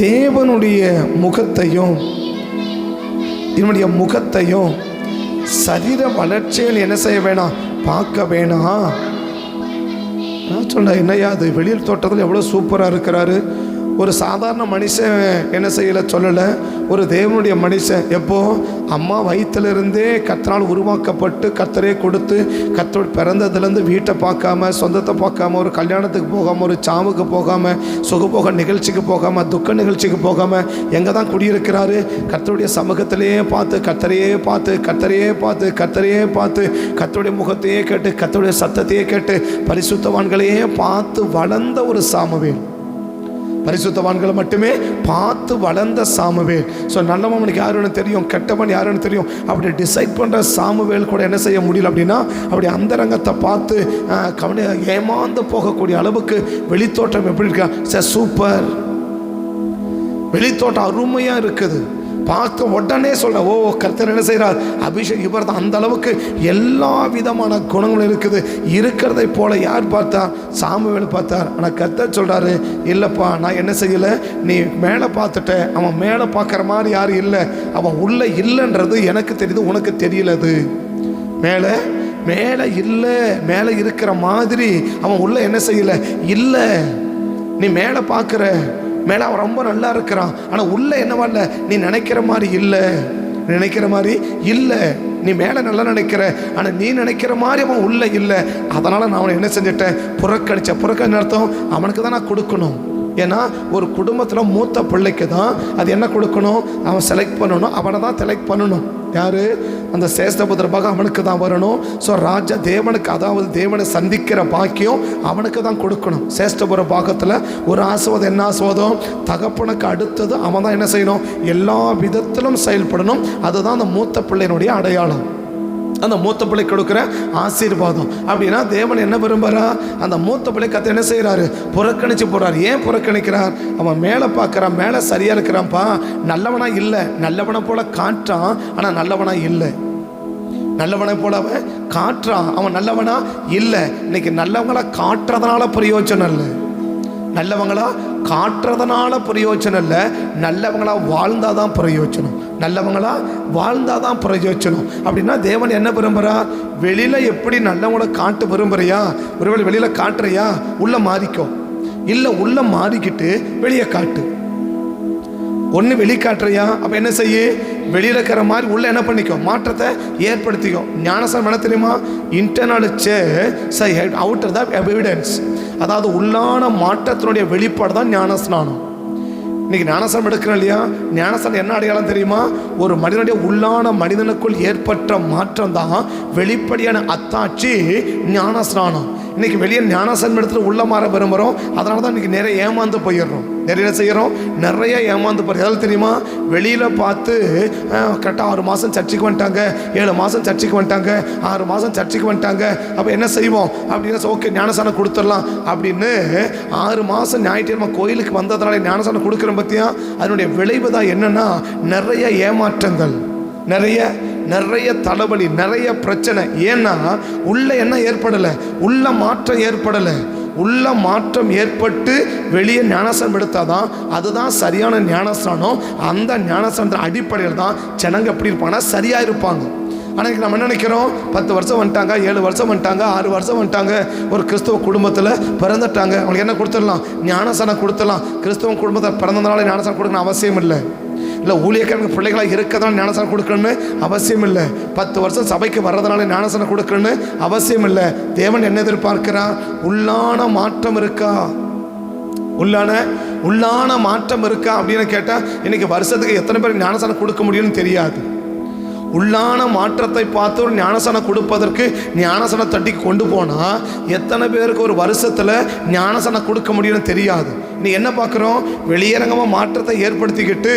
தேவனுடைய முகத்தையும் இவனுடைய முகத்தையும் சரீர வளர்ச்சியில் என்ன செய்ய வேணாம், பார்க்க வேணாம். நான் சொன்னேன், என்னையா அது வெளியில் தோட்டத்தில் எவ்வளோ சூப்பராக இருக்கிறாரு. ஒரு சாதாரண மனுஷன் என்ன செய்யலை சொல்லலை, ஒரு தேவனுடைய மனுஷன் எப்போ அம்மா வயிற்றிலிருந்தே கர்த்தரால் உருவாக்கப்பட்டு கர்த்தரே கொடுத்து கர்த்தரோட பிறந்ததுலேருந்து வீட்டை பார்க்காம, சொந்தத்தை பார்க்காம, ஒரு கல்யாணத்துக்கு போகாமல், ஒரு சாவுக்கு போகாமல், சுகபோக நிகழ்ச்சிக்கு போகாமல், துக்க நிகழ்ச்சிக்கு போகாமல் எங்கே தான் குடியிருக்கிறாரு, கர்த்தருடைய சமூகத்திலேயே பார்த்து கர்த்தரையே பார்த்து கர்த்தரையே பார்த்து கர்த்தரையே பார்த்து கர்த்தருடைய முகத்தையே கேட்டு கர்த்தருடைய சத்தத்தையே கேட்டு பரிசுத்தவான்களையே பார்த்து வளர்ந்த ஒரு சாமுவேல். பரிசுத்தவான்களை மட்டுமே பார்த்து வளர்ந்த சாமுவேல். ஸோ நல்லவனுக்கு யாருன்னு தெரியும், கெட்டவன் யாருன்னு தெரியும். அப்படி டிசைட் பண்ணுற சாமுவேல் கூட என்ன செய்ய முடியல அப்படின்னா, அப்படி அந்தரங்கத்தை பார்த்து ஏமாந்து போகக்கூடிய அளவுக்கு வெளித்தோட்டம் எப்படி இருக்கா, சூப்பர், வெளித்தோட்டம் அருமையாக இருக்குது. பார்க்க உடனே சொல்ற, ஓ கர்த்தர் என்ன செய்கிறார், அபிஷேக் இவர் தான். அந்த அளவுக்கு எல்லா விதமான குணங்களும் இருக்குது. இருக்கிறதை போல யார் பார்த்தார், சாமுவேல் பார்த்தார். ஆனால் கர்த்தர் சொல்றாரு, இல்லைப்பா நான் என்ன செய்யலை, நீ மேலே பார்த்துட்ட, அவன் மேலே பார்க்குற மாதிரி யாரும் இல்லை, அவன் உள்ள இல்லைன்றது எனக்கு தெரியுது, உனக்கு தெரியலது. மேலே மேலே இல்லை, மேலே இருக்கிற மாதிரி அவன் உள்ள என்ன செய்யலை, இல்லை. நீ மேலே பார்க்குற, மேலே அவன் ரொம்ப நல்லா இருக்கிறான், ஆனால் உள்ள என்னவா இல்லை, நீ நினைக்கிற மாதிரி இல்லை, நினைக்கிற மாதிரி இல்லை. நீ மேலே நல்லா நினைக்கிற, ஆனால் நீ நினைக்கிற மாதிரி அவன் உள்ள இல்லை. அதனால் நான் அவனை என்ன செஞ்சிட்டேன், புறக்கணிச்ச அர்த்தம் அவனுக்கு தான் நான் கொடுக்கணும். ஏன்னா ஒரு குடும்பத்தில் மூத்த பிள்ளைக்கு தான் அது என்ன கொடுக்கணும், அவன் செலக்ட் பண்ணணும், அவனை தான் செலக்ட் பண்ணணும். யார், அந்த சேஷ்டபுத்திர பாகம் அவனுக்கு தான் வரணும். ஸோ ராஜா தேவனுக்கு, அதாவது தேவனை சந்திக்கிற பாக்கியம் அவனுக்கு தான் கொடுக்கணும். சேஷ்டபுர பாகத்தில் ஒரு ஆசீர்வாதம், என்ன ஆசீர்வாதம், தகப்பனுக்கு அடுத்தது அவன் தான் என்ன செய்யணும், எல்லா விதத்திலும் செயல்படணும். அதுதான் அந்த மூத்த பிள்ளையினுடைய அடையாளம், அந்த மூத்த பிள்ளை கொடுக்குற ஆசீர்வாதம். அப்படின்னா தேவன் என்ன விரும்புகிறா, அந்த மூத்த பிள்ளை கத்தை என்ன செய்கிறாரு, புறக்கணிச்சு போகிறார். ஏன் புறக்கணிக்கிறார், அவன் மேலே பார்க்குறான், மேலே சரியாக இருக்கிறான்ப்பா, நல்லவனா இல்லை, நல்லவனை போல காட்டுறான், ஆனால் நல்லவனா இல்லை. நல்லவனை போல அவன் காட்டுறான், அவன் நல்லவனா இல்லை. இன்னைக்கு நல்லவங்களா காட்டுறதுனால பிரயோஜனம் இல்லை, நல்லவங்களா காட்டுறதுனால பிரயோஜனம் இல்லை, நல்லவங்களா வாழ்ந்தாதான் பிரயோஜனம், நல்லவங்களா வாழ்ந்தாதான் பிரயோஜனம். அப்படின்னா தேவன் என்ன விரும்புகிறா, வெளியில் எப்படி நல்லவங்கள காட்டு விரும்புறியா, ஒருவேளை வெளியில் காட்டுறியா, உள்ள மாறிக்கோ, இல்லை உள்ள மாறிக்கிட்டு வெளியே காட்டு. ஒன்று வெளிக்காட்டுறியா, அப்போ என்ன செய்ய, வெளியில் இருக்கிற மாதிரி உள்ள என்ன பண்ணிக்கோ, மாற்றத்தை ஏற்படுத்திக்கோ. ஞானஸ்நானம் என்ன தெரியுமா, internal change outer the evidence. அதாவது உள்ளான மாற்றத்தினுடைய வெளிப்பாடு தான் ஞானஸ்நானம். இன்னைக்கு ஞானஸ்நானம் எடுக்கிறோம் இல்லையா, ஞானஸ்நானம் என்ன அடையாளம் தெரியுமா, ஒரு மனிதனுடைய உள்ளான மனிதனுக்குள் ஏற்பட்ட மாற்றம் தான் வெளிப்படையான அத்தாட்சி ஞானஸ்நானம். இன்னைக்கு வெளியே ஞானஸ்நானம் எடுத்துட்டு உள்ள மாற விரும்புகிறோம். அதனால தான் இன்னைக்கு நிறைய ஏமாந்து போயிடுறோம், நிறைய செய்கிறோம், நிறைய ஏமாந்து போகிறோம். எதாவது தெரியுமா, வெளியில் பார்த்து கரெக்டாக 6 மாதம் சர்ச்சைக்கு வந்துட்டாங்க, 7 மாதம் சர்ச்சைக்கு வந்துட்டாங்க, 6 மாதம் சர்ச்சைக்கு வந்துட்டாங்க, அப்போ என்ன செய்வோம் அப்படின்னா, ஓகே ஞானஸ்நானம் கொடுத்துடலாம் அப்படின்னு 6 மாதம் ஞாயிற்றுக்கிழமை கோயிலுக்கு வந்ததுனால ஞானஸ்நானம் கொடுக்குறோம். பற்றியா அதனுடைய விளைவு தான் என்னன்னா, நிறைய ஏமாற்றங்கள், நிறைய தலைவலி, நிறைய பிரச்சனை. ஏன்னா உள்ள என்ன ஏற்படலை, உள்ள மாற்றம் ஏற்படலை. உள்ள மாற்றம் ஏற்பட்டு வெளியே ஞானஸ்நானம் எடுத்தாதான் அதுதான் சரியான ஞானஸ்நானம். அந்த ஞானஸ்நானத்தின் அடிப்படையில் தான் ஜனங்க எப்படி இருப்பாங்கன்னா சரியாக இருப்பாங்க. ஆனால் நம்ம என்ன நினைக்கிறோம், 10 வருஷம் வந்துட்டாங்க, 7 வருஷம் வந்துட்டாங்க, 6 வருஷம் வந்துட்டாங்க, ஒரு கிறிஸ்தவ குடும்பத்தில் பிறந்துட்டாங்க, அவங்களுக்கு என்ன கொடுத்துடலாம், ஞானஸ்நானம் கொடுத்துடலாம். கிறிஸ்தவ குடும்பத்தில் பிறந்ததுனால ஞானஸ்நானம் கொடுக்கணும் அவசியம் இல்லை. இல்லை ஊழியக்காரங்க பிள்ளைகளாக இருக்கிறதுனால ஞானஸ்நானம் கொடுக்கணும்னு அவசியம் இல்லை. 10 வருஷம் சபைக்கு வர்றதுனால ஞானஸ்நானம் கொடுக்கணும்னு அவசியம் இல்லை. தேவன் என்ன எதிர்பார்க்கிறார்? உள்ளான மாற்றம் இருக்கா? உள்ளான மாற்றம் இருக்கா அப்படின்னு கேட்டால் இன்னைக்கு வருஷத்துக்கு எத்தனை பேர் ஞானஸ்நானம் கொடுக்க முடியும்னு தெரியாது. உள்ளான மாற்றத்தை பார்த்து ஒரு ஞானஸ்நானம் கொடுப்பதற்கு ஞானஸ்நான தட்டிக்கு கொண்டு போனால் எத்தனை பேருக்கு ஒரு வருஷத்தில் ஞானஸ்நானம் கொடுக்க முடியும்னு தெரியாது. நீ என்ன பார்க்குறோம்? வெளியரங்கமாக மாற்றத்தை ஏற்படுத்திக்கிட்டு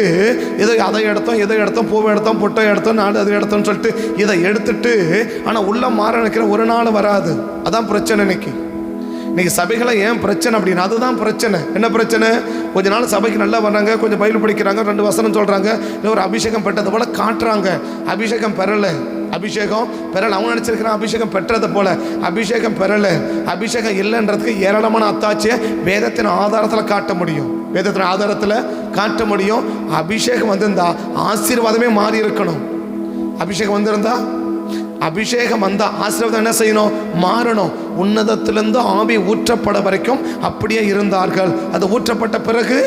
அதை எடுத்தோம் பூவை எடுத்தோம் பொட்டை எடுத்தோம் நாடு அதை எடுத்தோம்னு சொல்லிட்டு இதை எடுத்துட்டு ஆனால் உள்ள மாற நினைக்கிற ஒரு நாள் வராது. அதான் பிரச்சனை. இன்னைக்கு சபைகளை ஏன் பிரச்சனை அப்படின்னா அதுதான் பிரச்சனை. என்ன பிரச்சனை? கொஞ்ச நாள் சபைக்கு நல்லா வர்றாங்க, கொஞ்சம் பைபிள் படிக்கிறாங்க, 2 வசனம் சொல்கிறாங்க, இல்லை ஒரு அபிஷேகம் பெற்றது போல் காட்டுறாங்க. அபிஷேகம் பெறலை. அவங்க நினச்சிருக்கிறான் அபிஷேகம் பெற்றது போல. அபிஷேகம் பெறலை. அபிஷேகம் இல்லைன்றதுக்கு ஏராளமான அத்தாட்சியை வேதத்தின் ஆதாரத்தில் காட்ட முடியும். அபிஷேகம் வந்திருந்தா ஆசீர்வாதமே மாறி இருக்கணும். அபிஷேகம் வந்தா ஆசீர்வாதம் என்ன செய்யணும்? மாறணும். உன்னதத்திலிருந்து ஆவி ஊற்றப்பட வரைக்கும் அப்படியே இருந்தார்கள். அது ஊற்றப்பட்ட பிறகு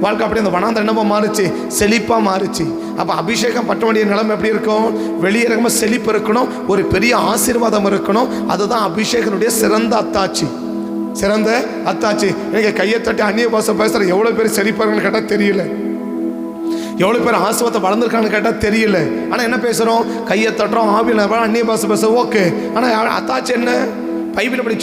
வாழ்க்கை அப்படியே அந்த வனாந்தரம் என்னவோ மாறுச்சு, செழிப்பா மாறுச்சு. அப்போ அபிஷேகம் பற்ற வேண்டிய நிலைமை எப்படி இருக்கும்? வெளியரங்கமாக செழிப்பு இருக்கணும், ஒரு பெரிய ஆசீர்வாதம் இருக்கணும். அதுதான் அபிஷேகனுடைய சிறந்த அத்தாட்சி. இன்னைக்கு கையை தட்டி அந்நிய பாஷை பேசுகிற எவ்வளோ பேர் செழிப்பார்கள்னு கேட்டால் தெரியல. எவ்வளோ பேர் ஆசீர்வாதத்தை வளர்ந்துருக்கான்னு கேட்டால் தெரியல. ஆனால் என்ன பேசுகிறோம்? கையை தட்டுறோம், ஆவியில் அந்நிய பாஷை பேசுகிறோம், ஓகே. ஆனால் அத்தாச்சு என்ன? பைபிள் அப்படி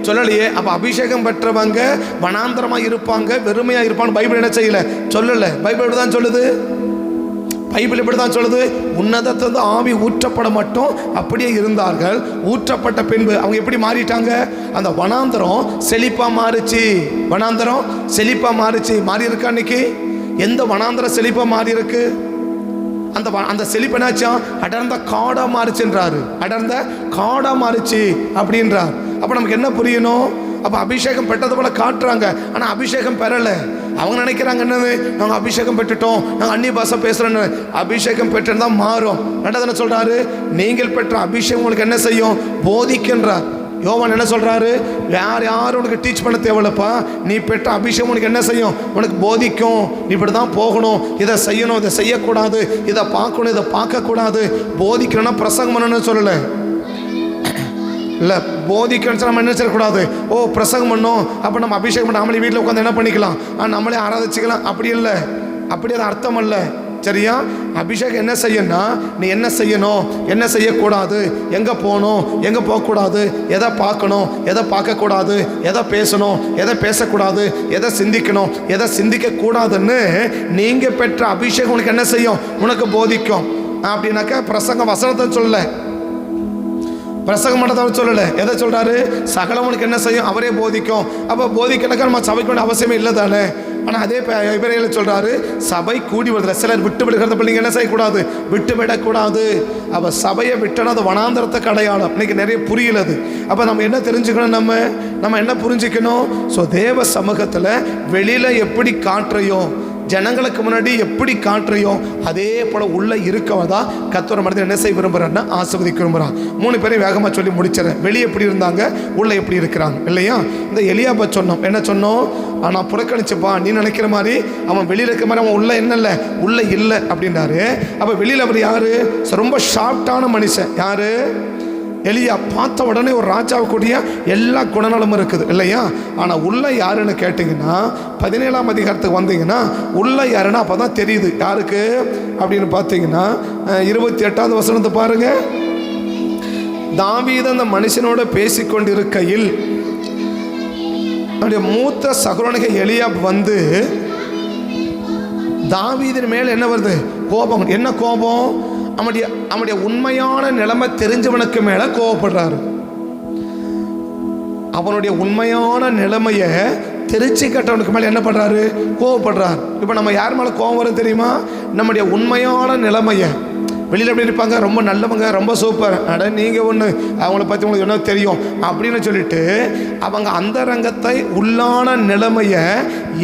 சொல்லலையே. அப்போ அபிஷேகம் பெற்றவங்க வனாந்தரமாக இருப்பாங்க, வெறுமையாக இருப்பான்னு பைபிள் என்ன செய்யலை? சொல்லலை. பைபிள் இப்படி தான் சொல்லுது. உன்னதத்திலிருந்து ஆவி ஊற்றப்பட மட்டும் அப்படியே இருந்தார்கள். ஊற்றப்பட்ட பின்பு அவங்க எப்படி மாறிட்டாங்க? அந்த வனாந்தரம் செழிப்பா மாறி இருக்கா? இன்னைக்கு எந்த வனாந்தரம் செழிப்பா மாறி இருக்கு? அந்த செழிப்பு என்னாச்சா? அடர்ந்த காடா மாறிச்சு அப்படின்றார். அப்ப நமக்கு என்ன புரியணும்? அப்போ அபிஷேகம் பெற்றது போல காட்டுறாங்க, ஆனால் அபிஷேகம் பெறலை. அவங்க நினைக்கிறாங்க என்னது? நாங்கள் அபிஷேகம் பெற்றுட்டோம், நாங்கள் அந்நிய பாஷை பேசுகிறோன்னு. அபிஷேகம் பெற்றுதான் மாறும். என்ன சொல்கிறாரு? நீங்கள் பெற்ற அபிஷேகம் உங்களுக்கு என்ன செய்யும்? போதிக்கின்றார். யோவான் என்ன சொல்கிறாரு? யாரும் உனக்கு டீச் பண்ண தேவையில்லப்பா, நீ பெற்ற அபிஷேகம் உனக்கு என்ன செய்யும்? உனக்கு போதிக்கும். நீ இப்படி தான் போகணும், இதை செய்யணும், இதை செய்யக்கூடாது, இதை பார்க்கணும், இதை பார்க்கக்கூடாது. போதிக்கணும்னா பிரசங்கம் பண்ணணும்னு சொல்லலை. இல்லை, போதிக்கணும் நம்ம என்ன செய்யக்கூடாது? பிரசங்கம் பண்ணோம், அப்போ நம்ம அபிஷேகம் பண்ண நம்மளே வீட்டில் உட்காந்து என்ன பண்ணிக்கலாம்? நம்மளே ஆராதிச்சுக்கலாம். அப்படி இல்லை, அப்படி அது அர்த்தம் அல்ல. சரியா? அபிஷேகம் என்ன செய்யணும்னா நீ என்ன செய்யணும், என்ன செய்யக்கூடாது, எங்கே போகணும், எங்கே போகக்கூடாது, எதை பார்க்கணும், எதை பார்க்கக்கூடாது, எதை பேசணும், எதை பேசக்கூடாது, எதை சிந்திக்கணும், எதை சிந்திக்கக்கூடாதுன்னு நீங்கள் பெற்ற அபிஷேகம் உனக்கு என்ன செய்யும்? உனக்கு போதிக்கும். அப்படின்னாக்கா பிரசங்க வசனத்தை சொல்லலை, பிரசங்கம் பண்ணதை சொல்லலை. எதை சொல்கிறாரு? சகலவனுக்கு என்ன செய்யும்? அவரே போதிக்கும். அப்போ போதிக்கணுக்கா நம்ம சபைக்கு வேண்டிய அவசியமே இல்லை தானே. ஆனால் அதே இவரையில் சொல்கிறாரு, சபை கூடி வருதுல. சிலர் விட்டு விடுகிறத பிள்ளைங்க என்ன செய்யக்கூடாது? விட்டு விடக்கூடாது. அப்போ சபையை விட்டோன்னா அது வனாந்தரத்துக்கு அடையாளம். இன்னைக்கு நிறைய புரியலது. அப்போ நம்ம என்ன தெரிஞ்சுக்கணும்? நம்ம என்ன புரிஞ்சுக்கணும்? ஸோ தேவ சமூகத்தில் வெளியில் எப்படி காட்டுறையோ, ஜனங்களுக்கு முன்னாடி எப்படி காட்டுறையோ அதே போல உள்ள இருக்கவதா கர்த்தர் மனிதன் என்ன செய்ய விரும்புறாருன்னா ஆசீர்வதிக்க விரும்புறான். 3 பேரையும் வேகமாக சொல்லி முடிச்சிடறேன். வெளியே எப்படி இருந்தாங்க, உள்ள எப்படி இருக்கிறாங்க இல்லையா? இந்த எலியாபை சொன்னோம். என்ன சொன்னோம்? ஆனால் புறக்கணிச்சுப்பா, நீ நினைக்கிற மாதிரி அவன் வெளியில் இருக்கிற மாதிரி அவன் உள்ள என்ன இல்லை, உள்ள இல்லை அப்படின்றாரு. அப்போ வெளியில் அவர் யாரு? ரொம்ப ஷார்ட்டான மனுஷன். யாரு? எலியா. பார்த்த உடனே ஒரு ராஜாவுக்குரிய எல்லா குணநலமும் இருக்குது இல்லையா? ஆனால் உள்ள யாருன்னு கேட்டிங்கன்னா 17ஆம் அதிகாரத்துக்கு வந்தீங்கன்னா உள்ள யாருன்னா அப்போ தான் தெரியுது யாருக்கு அப்படின்னு பார்த்தீங்கன்னா 28வது வசனத்தை பாருங்க. தாவீது அந்த மனுஷனோட பேசிக்கொண்டிருக்கையில் அவருடைய மூத்த சகோதரனுக்கு எலியாப் வந்து தாவீதின் மேல் என்ன வருது? கோபம். என்ன கோபம்? அவனுடைய உண்மையான நிலைமை தெரிஞ்சவனுக்கு மேல கோவப்படுறாரு. அவனுடைய உண்மையான நிலைமையை தெரிச்சு கட்டவனுக்கு மேலே என்ன பண்ணுறாரு? கோவப்படுறாரு. இப்போ நம்ம யார் மேலே கோவம் வரும் தெரியுமா? நம்முடைய உண்மையான நிலைமையை. வெளியில் எப்படி இருப்பாங்க? ரொம்ப நல்லவங்க, ரொம்ப சூப்பர், அட நீங்கள் ஒன்று, அவங்கள பற்றி உங்களுக்கு என்ன தெரியும் அப்படின்னு சொல்லிட்டு அவங்க அந்த ரங்கத்தை உள்ளான நிலைமையை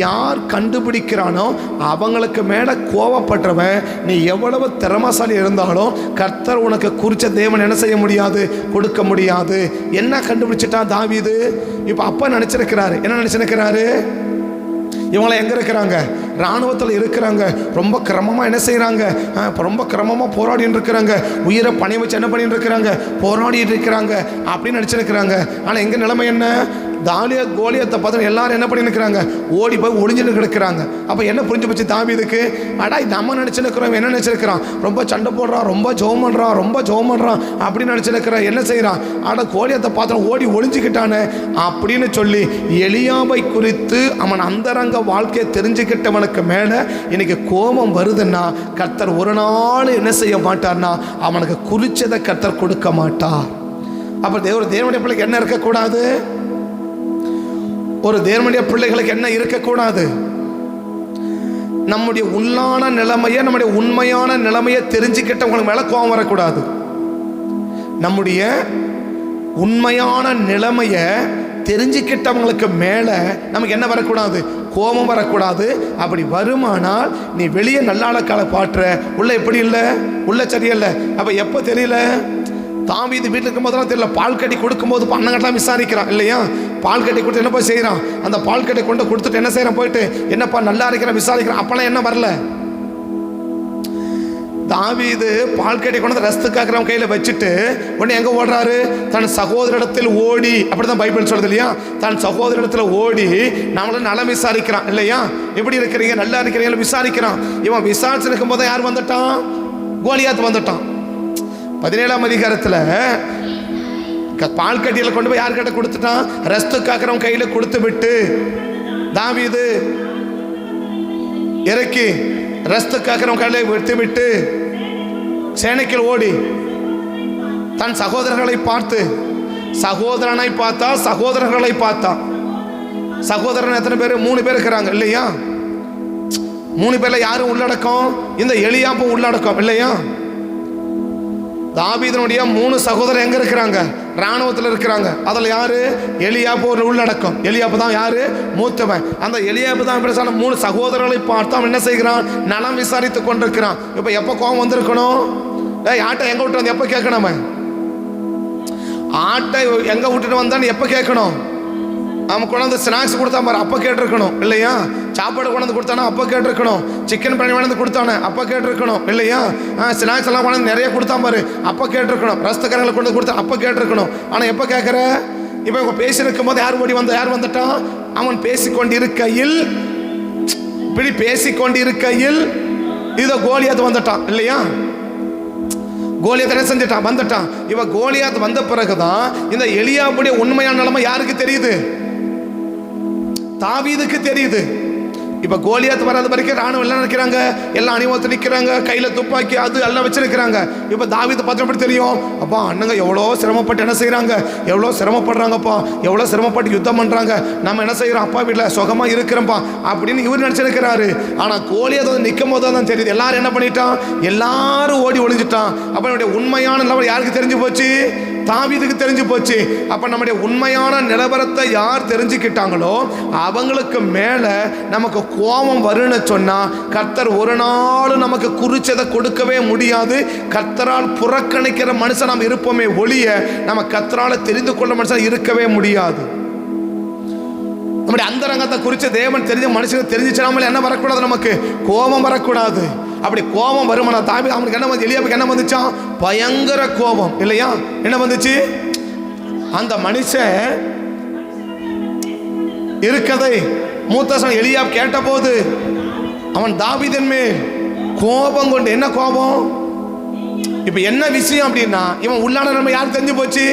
யார் கண்டுபிடிக்கிறானோ அவங்களுக்கு மேலே கோவப்படுறவன் நீ எவ்வளவு திறமசாலி இருந்தாலும் கர்த்தர் உனக்கு குறித்த தேவன் என்ன செய்ய முடியாது? கொடுக்க முடியாது. என்ன கண்டுபிடிச்சிட்டா தாவீது? இப்போ அப்பா நினச்சிருக்கிறாரு. என்ன நினச்சிருக்கிறாரு? இவங்களாம் எங்கே இருக்கிறாங்க? இராணுவத்தில் இருக்கிறாங்க. ரொம்ப கிரமமாக என்ன செய்கிறாங்க? ரொம்ப கிரமமாக போராடிட்டு இருக்கிறாங்க. உயிரை பணி வச்சு என்ன பண்ணிட்டு இருக்கிறாங்க? போராடிட்டு இருக்கிறாங்க அப்படின்னு நினச்சிருக்கிறாங்க. ஆனால் எங்கள் நிலைமை என்ன? கோலியத்தை பார்த்து எல்லாரும் என்ன பண்ணி நிற்கிறாங்க? ஓடி போய் ஒளிஞ்சுன்னு கிடக்கிறாங்க. அப்போ என்ன புரிஞ்சு போச்சு தாவீதுக்கு? அடா நம்ம நினச்சிருக்கிறோம், என்ன நினச்சிருக்கிறான்? ரொம்ப சண்டை போடுறான், ரொம்ப ஜெபம் பண்ணுறான் அப்படின்னு நினச்சிருக்கிறான். என்ன செய்கிறான்? அட கோலியத்தை பார்த்து ஓடி ஒளிஞ்சுக்கிட்டானே அப்படின்னு சொல்லி எலியாபை குறித்து அவன் அந்தரங்க வாழ்க்கையை தெரிஞ்சுக்கிட்டவனுக்கு மேலே இன்னைக்கு கோபம் வருதுன்னா கர்த்தர் ஒரு நாள் என்ன செய்ய மாட்டார்னா அவனுக்கு குறிச்சதை கர்த்தர் கொடுக்க மாட்டார். அப்போ தேவனுடைய பிள்ளைக்கு என்ன இருக்கக்கூடாது? ஒரு தேவனுடைய பிள்ளைகளுக்கு என்ன இருக்கக்கூடாது? நம்முடைய உள்ளான நிலைமையை, நம்முடைய உண்மையான நிலைமையை தெரிஞ்சுக்கிட்டவங்களுக்கு மேலே கோபம் வரக்கூடாது. நம்முடைய உண்மையான நிலைமையை தெரிஞ்சுக்கிட்டவங்களுக்கு மேலே நமக்கு என்ன வரக்கூடாது? கோபம் வரக்கூடாது. அப்படி வருமானால் நீ வெளியே நல்லாளக்கால பாட்டுற, உள்ள எப்படி இல்லை, உள்ள சரியில்லை. அப்போ எப்போ தெரியல? தாவீது வீட்டில் இருக்கும்போதெல்லாம் தெரியல. பால் கட்டி கொடுக்கும்போது அண்ணங்கட்டெல்லாம் விசாரிக்கிறான் இல்லையா? பால் கட்டி கொடுத்து என்ன போய் செய்கிறான்? அந்த பால் கட்டி கொண்டு கொடுத்துட்டு என்ன செய்கிறான்? போயிட்டு என்னப்பா நல்லா இருக்கிற விசாரிக்கிறான். அப்பெல்லாம் என்ன வரல. தாவீது பால் கட்டி கொண்டு ரஸ்துக்காக்கிறவன் கையில் வச்சுட்டு உடனே எங்கே ஓடுறாரு? தன் சகோதரிடத்தில் ஓடி, அப்படிதான் பைபிள் சொல்றது இல்லையா? தன் சகோதரிடத்தில் ஓடி நம்மளும் நலம் விசாரிக்கிறான் இல்லையா? எப்படி இருக்கிறீங்க, நல்லா இருக்கிறீங்க விசாரிக்கிறான். இவன் விசாரிச்சிருக்கும் போது யார் வந்துட்டான்? கோலியாத் வந்துட்டான். 17ஆம் அதிகாரத்தில் பால் கட்டியில் கொண்டு போய் யார்கிட்ட கொடுத்துட்டான்? ரஸ்து காக்கிறவன் கையில் கொடுத்து விட்டு தாவீது இறக்கி ரஸ்து காக்கிறவன் கையில் விட்டு விட்டு சேனைக்குள் ஓடி தன் சகோதரர்களை பார்த்து, சகோதரனை பார்த்தா சகோதரர்களை பார்த்தா, சகோதரன் எத்தனை பேர்? 3 பேர் இருக்கிறாங்க இல்லையா? 3 பேர்ல யாரும் உள்ளடக்கம்? இந்த எலியாப்பும் உள்ளடக்கம் இல்லையா? தாவீதுனுடைய 3 சகோதரர் எங்க இருக்கிறாங்க? இராணுவத்தில் இருக்கிறாங்க. அதில் யாரு? எலியாப்பு ஒரு உள்ளடக்கம். எலியாப்பு தான் யாரு? மூத்தவன். அந்த எலியாப்பு தான் 3 சகோதரர்களை பார்த்து அவன் என்ன செய்கிறான்? நலம் விசாரித்து கொண்டிருக்கிறான். இப்போ எப்போ கோபம் வந்திருக்கணும்? ஆட்டை எங்க விட்டு வந்து எப்போ கேட்கணும்? ஆட்டை எங்க விட்டுட்டு வந்தான்னு எப்போ கேட்கணும்? அவன் கொண்டாந்து ஸ்நாக்ஸ் கொடுத்தா பாரு, அப்போ கேட்டிருக்கணும் இல்லையா? சாப்பாடு கொண்டாந்து கொடுத்தானா அப்போ கேட்டிருக்கணும். சிக்கன் பிரியாணி கொண்டாந்து கொடுத்தானே அப்போ கேட்டிருக்கணும் இல்லையா? ஸ்நாக்ஸ் எல்லாம் கொண்டாந்து நிறைய கொடுத்தா பாரு, அப்போ கேட்டிருக்கணும். ரஸ்தக்காரங்களை கொண்டு கொடுத்தா அப்போ கேட்டிருக்கணும். ஆனால் எப்போ கேட்குற? இப்போ இவங்க பேசியிருக்கும் போது யார் ஓடி வந்தா? யார் வந்துட்டான்? அவன் பேசிக்கொண்டிருக்கையில், இப்படி பேசிக்கொண்டிருக்கையில் இதோ கோலியாத் வந்துட்டான் இல்லையா? கோலியாத் என்ன செஞ்சிட்டான்? வந்துட்டான். இவ கோலியாத் வந்த பிறகுதான் இந்த எலியாவுடைய உண்மையான நிலைமை யாருக்கு தெரியுது? தாவீதுக்கு தெரியுது. இப்போ கோலியாத் வராத வரைக்கும் ராணுவம் எல்லாம் நிற்கிறாங்க, எல்லாம் அணிவகுத்து நிற்கிறாங்க, கையில் துப்பாக்கி அது எல்லாம் வச்சிருக்கிறாங்க. இப்போ தாவீது பார்த்து எப்படி தெரியும்? அப்பா அண்ணங்க எவ்வளோ சிரமப்பட்டு என்ன செய்கிறாங்க, எவ்வளோ சிரமப்படுறாங்கப்பா, எவ்வளோ சிரமப்பட்டு யுத்தம் பண்ணுறாங்க, நம்ம என்ன செய்கிறோம்? அப்பா வீட்டில் சுகமாக இருக்கிறோம்ப்பா அப்படின்னு இவர் நினச்சிருக்கிறாரு. ஆனால் கோலியாத் வந்து நிற்கும் போது தான் தெரியுது. எல்லாரும் என்ன பண்ணிட்டான்? எல்லாரும் ஓடி ஒளிஞ்சிட்டான். அப்போ என்னுடைய உண்மையான நிலவரம் யாருக்கு தெரிஞ்சு போச்சு? தாவீதுக்கு தெரிஞ்சு போச்சு. அப்ப நம்முடைய உண்மையான நிலவரத்தை யார் தெரிஞ்சுக்கிட்டாங்களோ அவங்களுக்கு மேல நமக்கு கோபம் வரும்னு சொன்னா கர்த்தர் ஒரு நாள் நமக்கு குறிச்சதை கொடுக்கவே முடியாது. கர்த்தரால் புறக்கணிக்கிற மனுஷன் நாம் இருப்போமே ஒழிய நம்ம கர்த்தரால தெரிந்து கொள்ள மனுஷன் இருக்கவே முடியாது. நம்முடைய அந்தரங்கத்தை குறித்து தேவன் தெரிஞ்ச மனுஷனுக்கு தெரிஞ்சிச்சாமல் என்ன வரக்கூடாது? நமக்கு கோபம் வரக்கூடாது. அப்படி கோபம் வருமானா தாவீது அவனுக்கு என்ன வந்து? எலியாவுக்கு என்ன வந்துச்சான்? பயங்கர கோபம் இல்லையா? என்ன வந்துச்சு? அந்த மனுஷன் இருக்கதை மூத்த எலியாப் கேட்ட போது அவன் தாவீதின் மேல் கோபம் கொண்டு, என்ன கோபம்? இப்ப என்ன விஷயம் அப்படின்னா இவன் உள்ளான நம்ம யாருக்கு தெரிஞ்சு போச்சு?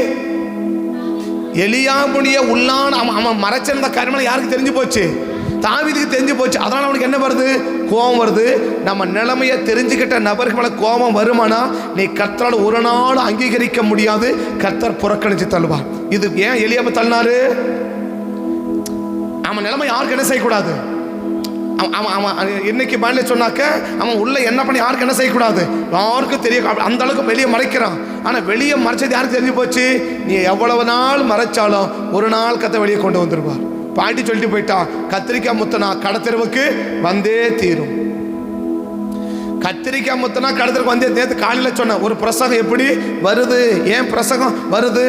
எலியாவுடைய உள்ளான அவன் மறைச்சிருந்த கருமனை யாருக்கு தெரிஞ்சு போச்சு? தாவீதுக்கு தெரிஞ்சு போச்சு. அதனால அவனுக்கு என்ன வருது? கோபம் வருது. நம்ம நிலைமையை தெரிஞ்சுக்கிட்ட நபருக்கு மேல கோபம் வருமானா நீ கர்த்தரால் ஒரு நாள் அங்கீகரிக்க முடியாது. கர்த்தர் புறக்கணிச்சு தள்ளுவார். இது ஏன் எலியாவை தள்ளினாரு? அவன் நிலைமை யாருக்கு என்ன செய்யக்கூடாது? அவன் இன்னைக்கு பாண்டிய சொன்னாக்க அவன் உள்ள என்ன பண்ணி யாருக்கு என்ன செய்யக்கூடாது? யாருக்கும் தெரிய, அந்த அளவுக்கு வெளியே மறைக்கிறான். ஆனால் வெளியே மறைச்சது யாருக்கு தெரிஞ்சு போச்சு? நீ எவ்வளவு நாள் மறைச்சாலும் ஒரு நாள் கத்தை வெளியே கொண்டு வந்துருவார். பாட்டி சொல்லிட்டு போயிட்டான், கத்திரிக்காய் முத்தனா கடத்தெருவுக்கு வந்தே தீரும். கத்திரிக்காய் முத்தனா கடத்தருக்கு வந்தே. நேற்று காலையில் சொன்ன ஒரு பிரசங்கம் எப்படி வருது? ஏன் பிரசங்கம் வருது?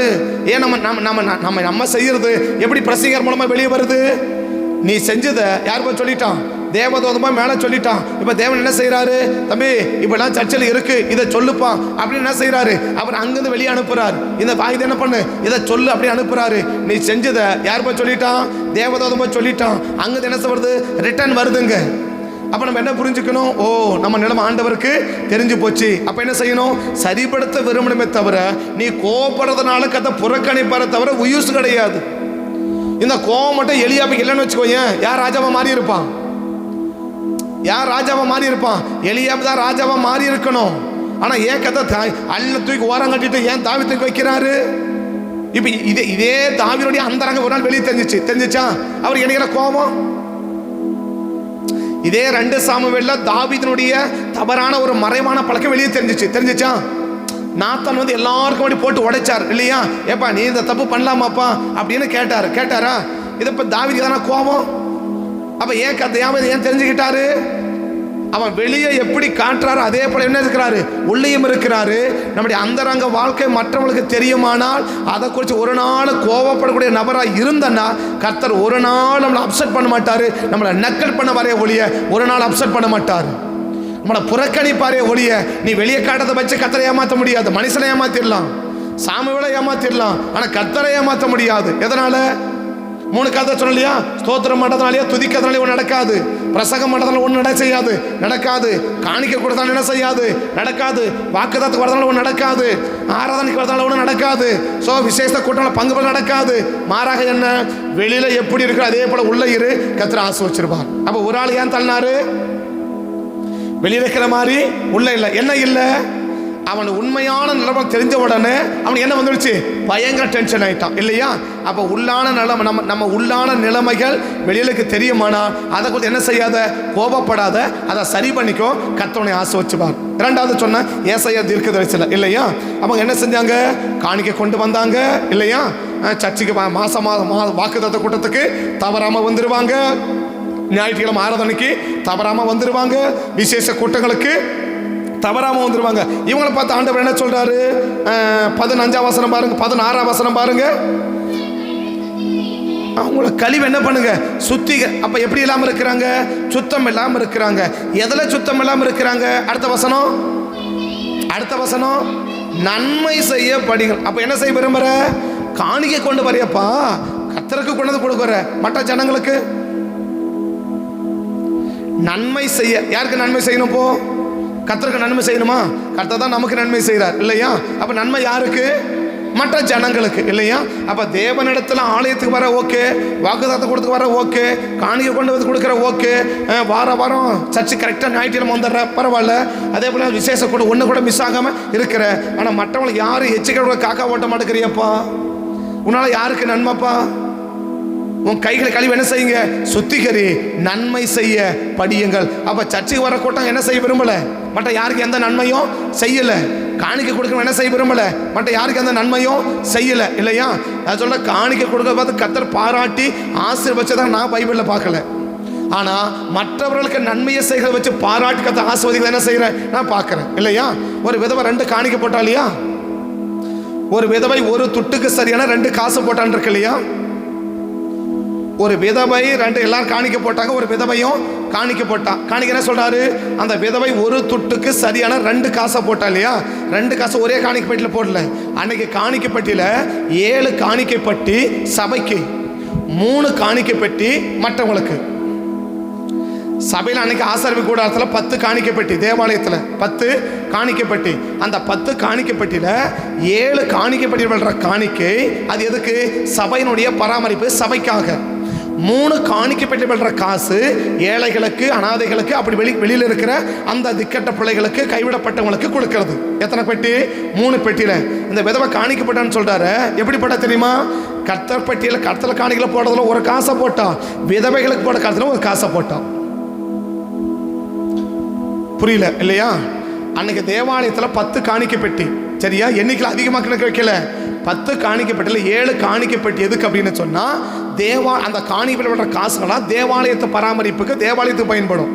ஏன் நம்ம செய்யறது எப்படி பிரசங்கர் மூலமா வெளியே வருது? நீ செஞ்சதை யார் போய் சொல்லிட்டான்? தேவதூதமாக மேலே சொல்லிட்டான். இப்போ தேவன் என்ன செய்கிறாரு? தம்பி இப்பெல்லாம் சர்ச்சில் இருக்கு, இதை சொல்லுப்பா அப்படின்னு என்ன செய்கிறாரு? அவர் அங்கேருந்து வெளியே அனுப்புகிறார். இந்த வாய்தை என்ன பண்ணு, இதை சொல்லு அப்படி அனுப்புகிறாரு. நீ செஞ்சதை யார் போய் சொல்லிட்டான்? தேவதூதமாக சொல்லிட்டான். அங்கேருந்து என்ன வருது? ரிட்டர்ன் வருதுங்க. அப்போ நம்ம என்ன புரிஞ்சுக்கணும்? ஓ, நம்ம நிலைமை ஆண்டவருக்கு தெரிஞ்சு போச்சு. அப்போ என்ன செய்யணும்? சரிப்படுத்த விரும்பணுமே தவிர நீ கோபப்படுறதுனால கதை புறக்கணிப்பார தவிர உயூஸ் கிடையாது. இந்த கோபம் மட்டும் எலியாபுக்கு இல்லைன்னு வச்சுக்கோங்க, யார் ராஜாவை மாறி இருப்பான்? யார் ராஜாவை மாறி இருப்பான்? எலியாபு தான் ராஜாவை மாறி இருக்கணும். ஆனால் ஏன் கதை அள்ள தூக்கி ஓரம் கட்டிட்டு ஏன் தாவி தூக்கி வைக்கிறாரு? இப்போ இதே தாவினுடைய அந்தரங்க ஒரு நாள் வெளியே தெரிஞ்சிச்சா அவர் என்ன கோபம்? இதே 2 சாமுவேல்ல தாவீதினுடைய தவறான ஒரு மறைவான பழக்கம் வெளியே தெரிஞ்சிச்சா? நாத்தான் வந்து எல்லாருக்கும் அப்படி போட்டு உடைச்சார் இல்லையா? ஏப்பா நீ இந்த தப்பு பண்ணலாமாப்பா அப்படின்னு கேட்டாரா? இதை இப்போ தாவீதுக்கு தானே கோபம். அப்போ ஏன் ஏன் தெரிஞ்சுக்கிட்டாரு? அவன் வெளியே எப்படி காட்டுறாரு அதே போல என்ன இருக்கிறாரு? உள்ளேயும் இருக்கிறாரு. நம்முடைய அந்தரங்க வாழ்க்கை மற்றவங்களுக்கு தெரியுமானால் அதை குறித்து ஒரு நாள் கோபப்படக்கூடிய நபராக இருந்தன்னா கர்த்தர் ஒரு நாள் நம்மளை அப்செட் பண்ண மாட்டார். நம்மளை நக்கல் பண்ண வரைய ஒழிய ஒரு நாள் அப்செட் பண்ண மாட்டார். நம்மளை புறக்கணிப்பாரே ஒழிய நீ வெளியே காட்டத்தை வச்சு கர்த்தரை ஏமாற்ற முடியாது. மனுஷனை ஏமாத்திடலாம், சாமுவேலை ஏமாத்திடலாம், ஆனால் கர்த்தரை ஏமாற்ற முடியாது. எதனால? 3 கதை சொல்லலையா? ஸ்தோத்திரம் பண்ணுறதுனாலையா, துதிக்கிறதுனாலே ஒன்று நடக்காது. பிரசங்கம் பண்ணுறதுனால ஒன்று நடக்காது. காணிக்க கொடுத்தாலும் என்ன செய்யாது? நடக்காது. வாக்குதாத்துக்கு வரதுனால ஒன்று நடக்காது. ஆராதனைக்கு வரதுனால ஒன்று நடக்காது. ஸோ விசேஷ கூட்டத்தில் பங்கு பெற நடக்காது. மாறாக என்ன? வெளியில் எப்படி இருக்கிற அதே போல் உள்ள இரு, கர்த்தர் ஆசீர்வதிச்சிருப்பார். அப்போ ஒரு ஆள் ஏன் தள்ளினாரு? வெளியில் இருக்கிற மாதிரி உள்ள இல்லை. என்ன இல்லை? அவன் உண்மையான நிலைமை தெரிஞ்ச உடனே அவனுக்கு என்ன வந்துடுச்சு? பயங்கர டென்ஷன் ஆயிட்டான் இல்லையா? அப்போ உள்ளான நிலைமை நம்ம உள்ளான நிலைமைகள் வெளியிலுக்கு தெரியுமானா அதை குறித்து என்ன செய்யாத? கோபப்படாத, அதை சரி பண்ணிக்கோ, கர்த்தரை ஆசீர்வதிப்பார். 2வது சொன்ன ஏசாயா தீர்க்கதரிசில இல்லையா? அவங்க என்ன செஞ்சாங்க? காணிக்கை கொண்டு வந்தாங்க இல்லையா? சர்ச்சுக்கு மாசம் வாக்குத்தத்த கூட்டத்துக்கு தவறாமல் வந்துடுவாங்க. ஞாயிற்றுக்கிழமை ஆராதனைக்கு தவறாமல் வந்துடுவாங்க. விசேஷ கூட்டங்களுக்கு தவறாமல் வந்துடுவாங்க. இவங்களை பார்த்து ஆண்டவர் என்ன சொல்றாரு? 15ஆம் வசனம் பாருங்க, 16ஆம் வசனம் பாருங்க. அவங்கள கழிவு என்ன பண்ணுங்க? சுத்திக. அப்ப எப்படி இல்லாமல் இருக்கிறாங்க? சுத்தம் இல்லாமல் இருக்கிறாங்க. எதுல சுத்தம் இல்லாமல் இருக்கிறாங்க? அடுத்த வசனம் நன்மை செய்ய படிங்கள். அப்ப என்ன செய்ய விரும்புற? காணிக்கை கொண்டு வரையப்பா, கர்த்தருக்கு கொண்டு வந்து கொடுக்குற, மற்ற ஜனங்களுக்கு நன்மை செய்ய. யாருக்கு நன்மை செய்யணும்? போ, கர்த்தருக்கு நன்மை செய்யணுமா? கர்த்தர் தான் நமக்கு நன்மை செய்கிறார் இல்லையா? அப்போ நன்மை யாருக்கு? மற்ற ஜனங்களுக்கு இல்லையா? அப்போ தேவனிடத்தில் ஆலயத்துக்கு வர ஓகே, வாக்குதாத்தை கொடுத்து வர ஓகே, காணிக்கை கொண்டு வந்து கொடுக்குற ஓகே, வாரம் சர்ச்சு கரெக்டாக ஞாயிற்றுக்கிழமை வந்துடுற பரவாயில்ல. அதே போல் விசேஷ கூட ஒன்று கூட மிஸ் ஆகாமல் இருக்கிற. ஆனால் மற்றவங்களுக்கு யாரும் எச்சிக்க காக்கா ஓட்ட மாட்டேங்கிறியப்பா? உன்னால் யாருக்கு நன்மைப்பா? உன் கைகளை கழிவு என்ன செய்யுங்க? சுத்திகரி, நன்மை செய்ய படியுங்கள். அப்போ சர்ச்சுக்கு வர கூட்டம் என்ன செய்ய விரும்பலை? மற்ற யாருக்கு எந்த நன்மையும் செய்யலை. காணிக்கை கொடுக்கணும் என்ன செய்ய விரும்பலை? மற்ற யாருக்கு எந்த நன்மையும் செய்யலை இல்லையா? அது சொல்ல காணிக்கை கொடுக்க பார்த்து கர்த்தர் பாராட்டி ஆசீர்வதிச்சதான் நான் பைபிளில் பார்க்கல. ஆனால் மற்றவர்களுக்கு நன்மையை செய்கிறத வச்சு பாராட்டி கர்த்தர் ஆசீர்வதிக்க என்ன செய்கிறேன் நான் பார்க்குறேன் இல்லையா? ஒரு விதவை 2 காணிக்கை போட்டா இல்லையா? ஒரு விதவை ஒரு துட்டுக்கு சரியான 2 காசு போட்டான் இருக்கு இல்லையா? ஒரு விதவை 2 எல்லாரும் காணிக்க போட்டாங்க, ஒரு விதவையும் காணிக்க போட்டான். காணிக்க என்ன சொல்றாரு? அந்த விதவை ஒரு துட்டுக்கு சரியான 2 காசை போட்டா இல்லையா? 2 காசு ஒரே காணிக்கை பெட்டியில் போடல. அன்னைக்கு காணிக்கை பெட்டியில் 7 காணிக்கை பெட்டி சபைக்கு, 3 காணிக்கை பெட்டி மற்றவங்களுக்கு. சபையில் அன்னைக்கு ஆசரிப்பு கூடாரத்தில் 10 காணிக்கை பெட்டி, தேவாலயத்தில் 10 காணிக்கை பெட்டி. அந்த 10 காணிக்கை பெட்டியில் 7 காணிக்கை பெட்டியில் விழுற காணிக்கை அது எதுக்கு? சபையினுடைய பராமரிப்பு, சபைக்காக. 3 காணிக்கை பெட்டி விழுற காசு ஏழைகளுக்கு, அனாதைகளுக்கு, அப்படி வெளியில் இருக்கிற அந்த திக்கட்ட பிள்ளைகளுக்கு, கைவிடப்பட்டவங்களுக்கு கொடுக்கறது. எத்தனை பெட்டி? 3 பெட்டியில். இந்த விதவை காணிக்கப்பட்டான்னு சொல்றாரு. எப்படிப்பட்ட தெரியுமா? கர்த்தர் பெட்டியில் கர்த்தர் காணிக்கையில் போடுறதுல ஒரு காசை போட்டான், விதவைகளுக்கு போட காலத்தில் ஒரு காசை போட்டான். புரியல இல்லையா? அன்னைக்கு தேவாலயத்தில் 10 காணிக்கை பெட்டி, சரியா? எண்ணிக்கையில் அதிகமாக கணக்கு வைக்கல. 10 காணிக்கை பெட்டியில் 7 காணிக்கை பெட்டி எதுக்கு அப்படின்னு சொன்னால் அந்த காணிக்கையில் விடுற காசுகளாக தேவாலயத்தை பராமரிப்புக்கு, தேவாலயத்துக்கு பயன்படும்.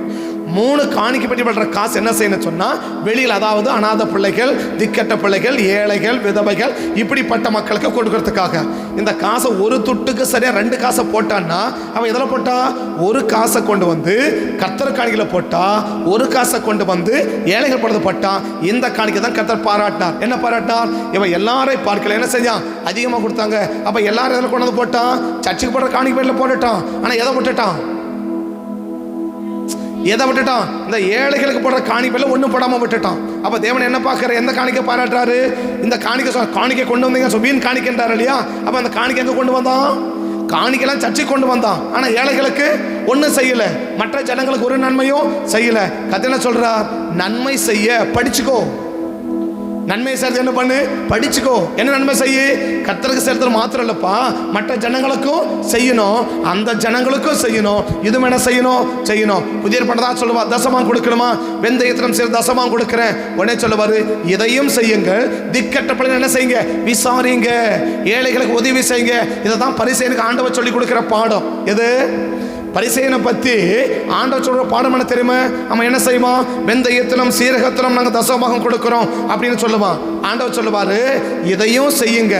3 காணிக்கை பெட்டி படுற காசு என்ன செய்யணும் சொன்னா வெளியில், அதாவது அநாத பிள்ளைகள், திக்கட்ட பிள்ளைகள், ஏழைகள், விதவைகள், இப்படிப்பட்ட மக்களுக்கு கொடுக்கறதுக்காக. இந்த காசை ஒரு துட்டுக்கு சரியா 2 காசை போட்டான்னா அவன் எதில் போட்டா? 1 காசை கொண்டு வந்து கர்த்தர் காணிக்கையில் போட்டா, 1 காசை கொண்டு வந்து ஏழைகள் போடுறது போட்டா. இந்த காணிக்கை தான் கர்த்தர் பாராட்டினார். என்ன பாராட்டினார்? இவன் எல்லாரையும் பார்க்கல, என்ன செஞ்சான்? அதிகமாக கொடுத்தாங்க. அப்ப எல்லாரும் எதில் கொண்டு வந்து போட்டான்? சர்ச்சுக்கு போடுற காணிக்கை பேட்டில் போட்டுட்டான். ஆனா எதை விட்டுட்டான்? எதை விட்டுட்டான்? இந்த ஏழைகளுக்கு போடுற காணிக்கையில் ஒன்றும் போடாம விட்டுட்டான். அப்ப தேவன் என்ன பார்க்கிற? எந்த காணிக்கை பாராட்டுறாரு? இந்த காணிக்கை கொண்டு வந்தீங்க, வீண் காணிக்கைன்றாரு இல்லையா? அப்ப அந்த காணிக்கை எங்க கொண்டு வந்தான்? காணிக்கைலாம் சர்ச்சைக்கு கொண்டு வந்தான். ஆனா ஏழைகளுக்கு ஒன்றும் செய்யல, மற்ற ஜனங்களுக்கு ஒரு நன்மையும் செய்யல. கர்த்தர் என்ன சொல்றார்? நன்மை செய்ய படிச்சுக்கோ. நன்மை செய்யறது என்ன பண்ணு? படிச்சுக்கோ. என்ன நன்மை செய்ய? கர்த்தருக்கு செய்யறது மாத்திரம் இல்லப்பா, மற்ற ஜனங்களுக்கும் செய்யணும், அந்த ஜனங்களுக்கும் செய்யணும். இதுவும் என்ன செய்யணும்? புதிய பண்டதா சொல்லுவா, தசமாம் கொடுக்கணுமா? வெந்தயத்திரம் செய்ய தசமாம் கொடுக்கிறேன். உடனே சொல்லுவாரு, இதையும் செய்யுங்க, திக்கட்ட பிள்ளை என்ன செய்யுங்க? விசாரிங்க, ஏழைகளுக்கு உதவி செய்யுங்க. இதை தான் பரிசேயனுக்கு ஆண்டவர் சொல்லி கொடுக்கிற பாடம். எது? பரிசேயனை பற்றி ஆண்டவர் சொல்கிற பாடம் என்ன தெரியுமா? அவன் என்ன செய்வான்? வெந்தயத்திலும் சீரகத்திலும் நாங்கள் தசமபாகம் கொடுக்குறோம் அப்படின்னு சொல்லுவான். ஆண்டவர் சொல்லுவார், இதையும் செய்யுங்க,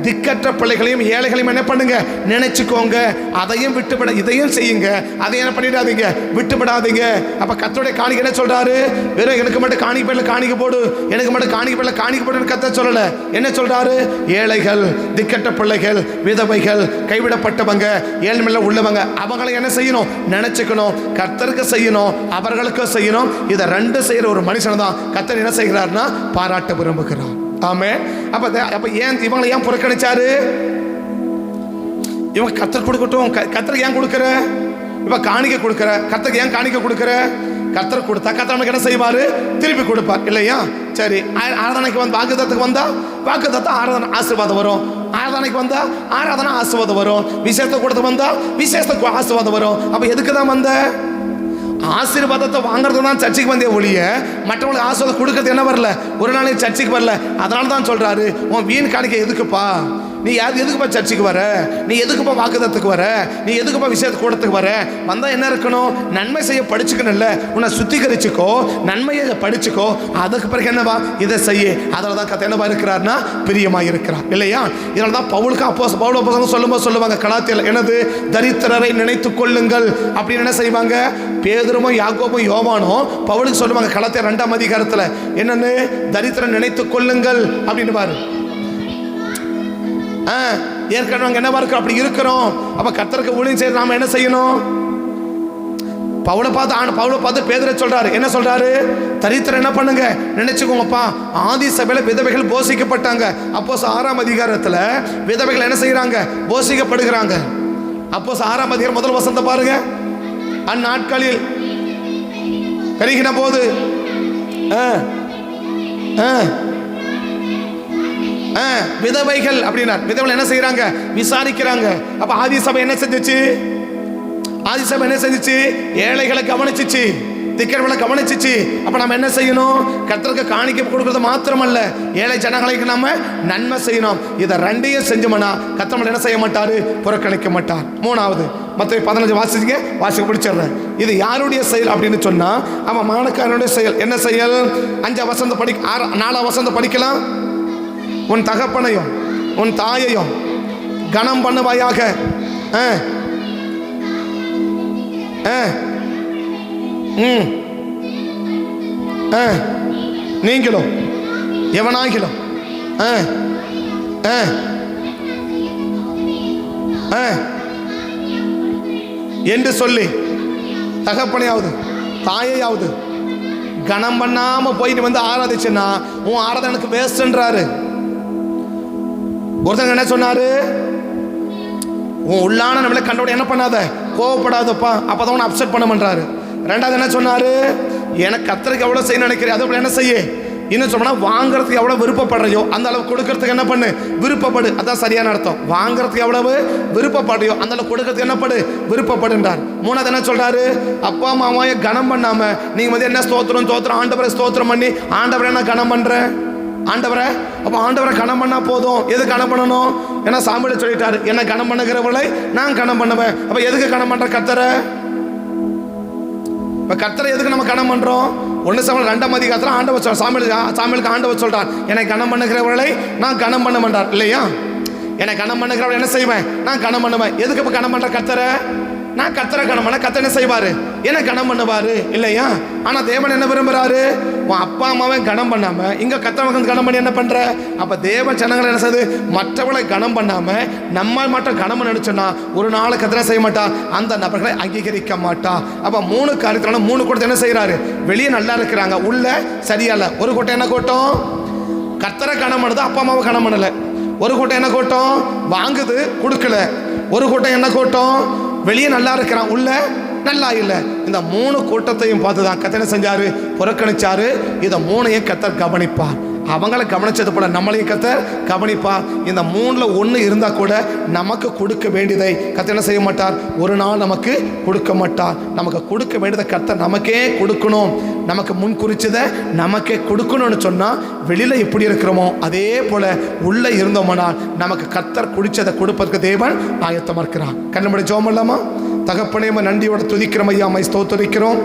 திக்கற்ற பிள்ளைகளையும் ஏழைகளையும் என்ன பண்ணுங்க? நினைச்சுக்கோங்க. அதையும் விட்டுவிட, இதையும் செய்யுங்க, அதையும் என்ன பண்ணிடாதீங்க? விட்டுவிடாதீங்க. அப்போ கர்த்தருடைய காணிக்கை என்ன சொல்றாரு? வெறும் எனக்கு மட்டும் காணிக்கை பேரில் காணிக்கை போடு, எனக்கு மட்டும் காணிக்கை பேரில் காணிக்கை போடுன்னு கர்த்தர் சொல்லலை. என்ன சொல்றாரு? ஏழைகள், திக்கற்ற பிள்ளைகள், விதவைகள், கைவிடப்பட்டவங்க, ஏழ்மையில உள்ளவங்க, அவங்களை என்ன செய்யணும்? நினைச்சுக்கணும். கர்த்தருக்கு செய்யணும், அவர்களுக்கு செய்யணும். இதை 2 செய்யற ஒரு மனுஷன் தான் கர்த்தர் என்ன செய்கிறார்னா பாராட்ட விரும்புகிறார். ஆமென். அப்ப ஏன் இவங்களை ஏன் புறக்கணிச்சாரு? இவங்க கர்த்தர் கொடுக்கட்டும், கர்த்தருக்கு ஏன் கொடுக்கிற? இப்ப காணிக்கை கொடுக்கிற, கர்த்தருக்கு ஏன் காணிக்கை கொடுக்கிற? கர்த்தர் கொடுத்தா கர்த்தர் நமக்கு என்ன செய்வாரு? திருப்பி கொடுப்பார் இல்லையா? சரி, ஆராதனைக்கு வந்து வாக்குத்தத்தத்துக்கு வந்தா வாக்குத்தத்தம் ஆராதனை ஆசீர்வாதம் வரும், ஆராதனைக்கு வந்தா ஆராதனை ஆசீர்வாதம் வரும், விசேஷத்தை கொடுத்து வந்தா விசேஷத்துக்கு ஆசீர்வாதம் வரும். அப்ப எதுக்கு தான் வந்த? ஆசீர்வாதத்தை வாங்குறது தான் சர்ச்சைக்கு வந்தே ஒழிய மற்றவங்களுக்கு ஆசீர்வாதம் கொடுக்கறது என்ன வரல? ஒரு நாளைக்கு சர்ச்சைக்கு வரல. அதனால தான் சொல்றாரு, உன் வீண் காணிக்கை எதுக்குப்பா? நீ எதுக்குப்பா சர்ச்சைக்கு வர? நீ எதுக்குப்பா வாக்குத்தத்துக்கு வர? நீ எதுக்குப்பா விஷயத்துக்கு கூடத்துக்கு வர? வந்தா என்ன இருக்கணும்? நன்மை செய்ய படிச்சுக்கணும்ல. உன்னை சுத்திகரிச்சுக்கோ, நன்மையை படிச்சுக்கோ, அதுக்கு பிறகு என்னவா? இதை செய்ய. அதில் தான் கத்தை என்னவா இருக்கிறார்னா பிரியமாக இருக்கிறார் இல்லையா? இதனால தான் பவுலுக்கு பவுல் சொல்லுவாங்க கலாத்தியல், என்னது? தரித்திரரை நினைத்து கொள்ளுங்கள் அப்படின்னு என்ன செய்வாங்க? பேதுருவும் யாக்கோபும் யோவானும் பவுலுக்கு சொல்லுவாங்க கலாத்தியர் 2ஆம் அதிகாரத்தில், என்னன்னு? தரித்திரம் நினைத்து கொள்ளுங்கள் அப்படின்னு பாரு. ஏற்கனவே என்னவா இருக்கிறோம்? அப்படி இருக்கிறோம். அப்ப கர்த்தருக்கு ஊழியம் செய்ய நாம என்ன செய்யணும்? பவுலை பார்த்து பேதுரு சொல்றாரு, என்ன சொல்றாரு? தரித்திரம் என்ன பண்ணுங்க? நினைச்சுக்கோங்கப்பா. ஆதி சபையில விதவைகள் போஷிக்கப்பட்டாங்க. அப்போஸ் 6ஆம் அதிகாரத்துல விதவைகள் என்ன செய்யறாங்க? போஷிக்கப்படுகிறாங்க. அப்போஸ் 6ஆம் அதிகாரம் முதல் வசனத்தை பாருங்க. அந்நாட்களில் கருகின போது விதவைகள் அப்படின்னா விதவைகள் என்ன செய்யறாங்க? விசாரிக்கிறாங்க. அப்ப ஆதி சபை என்ன செஞ்சிச்சு? ஏழைகளை கவனிச்சிச்சு, திக்கர்களை கவனிச்சிச்சு. அப்ப நம்ம என்ன செய்யணும்? கர்த்தருக்கு காணிக்கை கொடுக்கறது மாத்திரமல்ல, ஏழை ஜனங்களுக்கு நம்ம நன்மை செய்யணும். இதை 2ஐயும் செஞ்சோம்னா கர்த்தர் என்ன செய்ய மாட்டாரு? புறக்கணிக்க மாட்டார். 3வது மத்தேயு 15 வாசிக்க பிடிச்சிடுறேன். இது யாருடைய செயல் அப்படின்னு சொன்னா அவன் மானக்காரனுடைய செயல். என்ன செயல்? 5 வசந்த 4 வசந்த படிக்கலாம். உன் தகப்பனையும் உன் தாயையும் கனம் பண்ணுவாயாக, நீங்களும் எவனாகிலும் என்று சொல்லி தகப்பனையாவது தாயையாவது கனம் பண்ணாம போயிட்டு வந்து ஆராதிச்சுன்னா உன் ஆராதனைக்கு வேஸ்ட்ன்றாரு. ஒருத்தங்க என்ன சொன்னாரு? உன் உள்ளான நம்மளை கண்டோட என்ன பண்ணாத, கோவப்படாதப்பா, அப்பதான் உன்னை அப்செட் பண்ண பண்றாரு. 2வது என்ன சொன்னாரு? எனக்கு கர்த்தருக்கு எவ்வளவு செய்ய நினைக்கிறேன், அதே போல என்ன செய்ய. இன்னும் சொன்னா வாங்குறதுக்கு எவ்வளவு விருப்பப்படுறையோ அந்த அளவு கொடுக்கறதுக்கு என்ன பண்ணு? விருப்பப்படு. அதான் சரியான அர்த்தம். வாங்குறதுக்கு எவ்வளவு விருப்பப்படுறியோ அந்த அளவு கொடுக்கறதுக்கு என்ன படு? விருப்பப்படுன்றார். 3வது என்ன சொல்றாரு? அப்பா அம்மாவைய கனம் பண்ணாம நீங்க வந்து என்ன ஸ்தோத்திரம் ஆண்டவரை ஸ்தோத்திரம் பண்ணி ஆண்டவரை என்ன கனம் பண்ற? ஆண்டவரை. அப்ப ஆண்டவரை கனம் பண்ணா போதும். எது கனம் பண்ணணும்? ஏன்னா சாமியில சொல்லிட்டாரு, என்ன கனம் பண்ணுகிறவர்களை நான் கனம் பண்ணுவேன். அப்ப எதுக்கு கனம் பண்ற? கர்த்தரை. இப்போ கர்த்தரை எதுக்கு நம்ம கனம் பண்ணுறோம்? 1 சாமுவேல் 2ஆம் அதிகாரத்தில் ஆண்டவர் சாமுவேலுக்கு ஆண்டவர் சொல்கிறார், என்னை கனம் பண்ணுகிறவர்களை நான் கனம் பண்ண மாட்டார் இல்லையா? என்னை கனம் பண்ணுகிறவர்கள் என்ன செய்வேன்? நான் கனம் பண்ணுவேன். எதுக்கு இப்போ கனம் பண்ணுற கர்த்தரை? நான் கர்த்தரை கனம் பண்ண கர்த்தர் என்ன செய்வார்? என்ன கனம் பண்ணுவார் இல்லையா? ஆனால் தேவன் என்ன விரும்புகிறாரு? உன் அப்பா அம்மாவை கனம் பண்ணாமல் இங்கே கர்த்தர் கனம் பண்ணி என்ன பண்ணுற? அப்போ தேவ ஜனங்கள் என்ன செய்யுது? மற்றவங்களை கனம் பண்ணாமல் நம்ம மட்டும் கனம் நினைச்சோன்னா ஒரு நாள் கர்த்தர் செய்ய மாட்டா, அந்த நபர்களை அங்கீகரிக்க மாட்டா. அப்போ 3 காரியத்தினால 3 கூட்டத்தை என்ன செய்கிறாரு? வெளியே நல்லா இருக்கிறாங்க, உள்ள சரியால. ஒரு கூட்டம் என்ன கூட்டம்? கர்த்தரை கனம் பண்ணுது, அப்பா அம்மாவை கனம் பண்ணலை. ஒரு கூட்டம் என்ன கூட்டம்? வாங்குது, கொடுக்கல. ஒரு கூட்டம் என்ன கூட்டம்? வெளியே நல்லா இருக்கிறான், உள்ள நல்லா இல்லை. இந்த 3 கூட்டத்தையும் பார்த்து தான் கர்த்தர் என்ன செஞ்சாரு? புறக்கணிச்சாரு. இதை 3ஐயும் கர்த்தர் கவனிப்பார். அவங்கள கவனிச்சது போல நம்மளையும் கர்த்தர் கவனிப்பா. இந்த 3ல் 1 இருந்தால் கூட நமக்கு கொடுக்க வேண்டியதை கர்த்தர் என்ன செய்ய மாட்டார்? ஒரு நாள் நமக்கு கொடுக்க மாட்டார். நமக்கு கொடுக்க வேண்டியதை கர்த்தர் நமக்கே கொடுக்கணும். நமக்கு முன் குறிச்சதை நமக்கே கொடுக்கணும்னு சொன்னால் வெளியில் எப்படி இருக்கிறோமோ அதே போல் உள்ளே இருந்தோம்னால் நமக்கு கர்த்தர் குடிச்சதை கொடுப்பதற்கு தேவன் ஆயத்தமாக இருக்கிறான். கண்ணபடி ஜெபம் பண்ணலாமா? தகப்பனே, நன்றியோட துதிக்கிறோம் ஐயா, மை ஸ்தோத்திரிக்கிறோம்.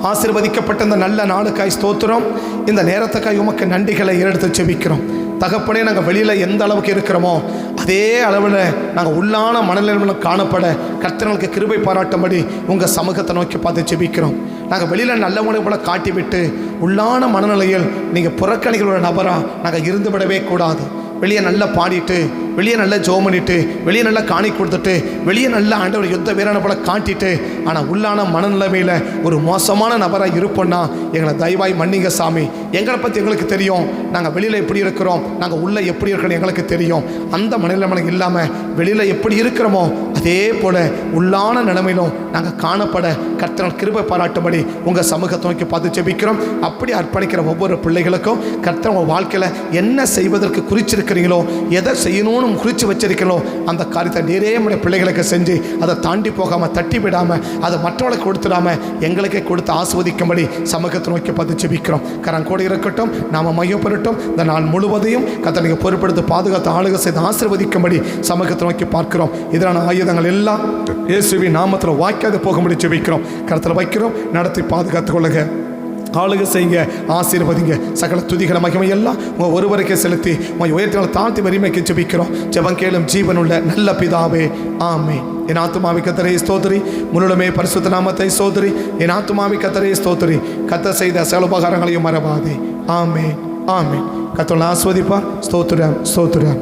ஆசீர்வதிக்கப்பட்ட இந்த நல்ல நாளுக்காய் ஸ்தோத்திரம். இந்த நேரத்துக்காய் உமக்கு நன்றிகளை எடுத்து செபிக்கிறோம். தகப்பனே, நாங்கள் வெளியில் எந்த அளவுக்கு இருக்கிறோமோ அதே அளவில் நாங்கள் உள்ளான மனநிலைமையில் காணப்பட கர்த்தர்களுக்கு கிருபை பாராட்டும்படி உங்கள் சமூகத்தை நோக்கி பார்த்து செபிக்கிறோம். நாங்கள் வெளியில் நல்ல முறை போல காட்டிவிட்டு உள்ளான மனநிலையில் நீங்கள் புறக்கணிகளோட நபராக நாங்கள் இருந்து விடவே கூடாது. வெளியே நல்லா பாடிட்டு, வெளியே நல்லா ஜெபம் பண்ணிட்டு, வெளியே நல்லா காணி கொடுத்துட்டு, வெளியே நல்லா ஆண்டவர் யுத்த வீரனை போல காட்டிட்டு, ஆனால் உள்ளான மனநிலைமையில் ஒரு மோசமான நபராக இருப்போம்னா எங்களை தயவாய் மன்னிங்க சாமி. எங்களை பற்றி எங்களுக்கு தெரியும். நாங்கள் வெளியில் எப்படி இருக்கிறோம், நாங்கள் உள்ளே எப்படி இருக்கிறோம் எங்களுக்கு தெரியும். அந்த மனநிலைமை இல்லாமல் வெளியில் எப்படி இருக்கிறோமோ அதே போல் உள்ளான நிலைமையிலும் நாங்கள் காணப்பட கர்த்தர் கிருபை பாராட்டும்படி உங்கள் சமூகத்தை நோக்கி பார்த்து ஜெபிக்கிறோம். அப்படி அர்ப்பணிக்கிற ஒவ்வொரு பிள்ளைகளுக்கும் கர்த்தர் உங்கள் வாழ்க்கையில் என்ன செய்வதற்கு குறிச்சிருக்கிறீங்களோ, எதை செய்யணும்னு குறித்து வச்சிருக்கிறோம், அந்த காரியத்தை நிறைய நம்முடைய பிள்ளைகளுக்கு செஞ்சு அதை தாண்டி போகாமல், தட்டி விடாமல், அதை மற்றவர்களுக்கு கொடுத்துடாமல் எங்களுக்கே கொடுத்து ஆஸ்வதிக்கும்படி சமூகத்தை நோக்கி பார்த்து ஜெபிக்கிறோம். கரம் கூட இருக்கட்டும், நாம் மையப்பெறட்டும். இந்த நாள் முழுவதையும் கர்த்தர் நீங்கள் பொறுப்படுத்தி பாதுகாத்து ஆளுகை செய்து ஆசீர்வதிக்கும்படி சமூகத்தை நோக்கி பார்க்கிறோம். இதனான ஆயுதங்கள் எல்லாம் இயேசுவின் நாமத்தில் வாய்க்காது போகும்படி ஜெபிக்கிறோம். கர்த்தர் வைக்கிறோம். நடத்தி பாதுகாத்துக் கொள்ளுங்க, ஆளுகை செய்யுங்க, ஆசீர்வதிங்க. சகல துதிகளை மகிமை எல்லாம் உங்கள் ஒருவருக்கே செலுத்தி உங்கள் உயர்த்திகளை தாழ்த்தி வரிமைக்கு ஜெபிக்கிறோம். ஜெபம் கேளும் ஜீவனுள்ள நல்ல பிதாவே, ஆமென். என் ஆத்துமாவை கர்த்தரே ஸ்தோத்திரி, முழுமே பரிசுத்த நாமத்தை ஸ்தோத்திரி. என் ஆத்துமாவை கர்த்தரே ஸ்தோத்திரி, கர்த்தர் செய்த சகல உபகாரங்களையும் மறவாதே. ஆமென், ஆமென். கர்த்தர் ஆஸ்வதிப்பார். ஸ்தோத்திரம், ஸ்தோத்திரம்.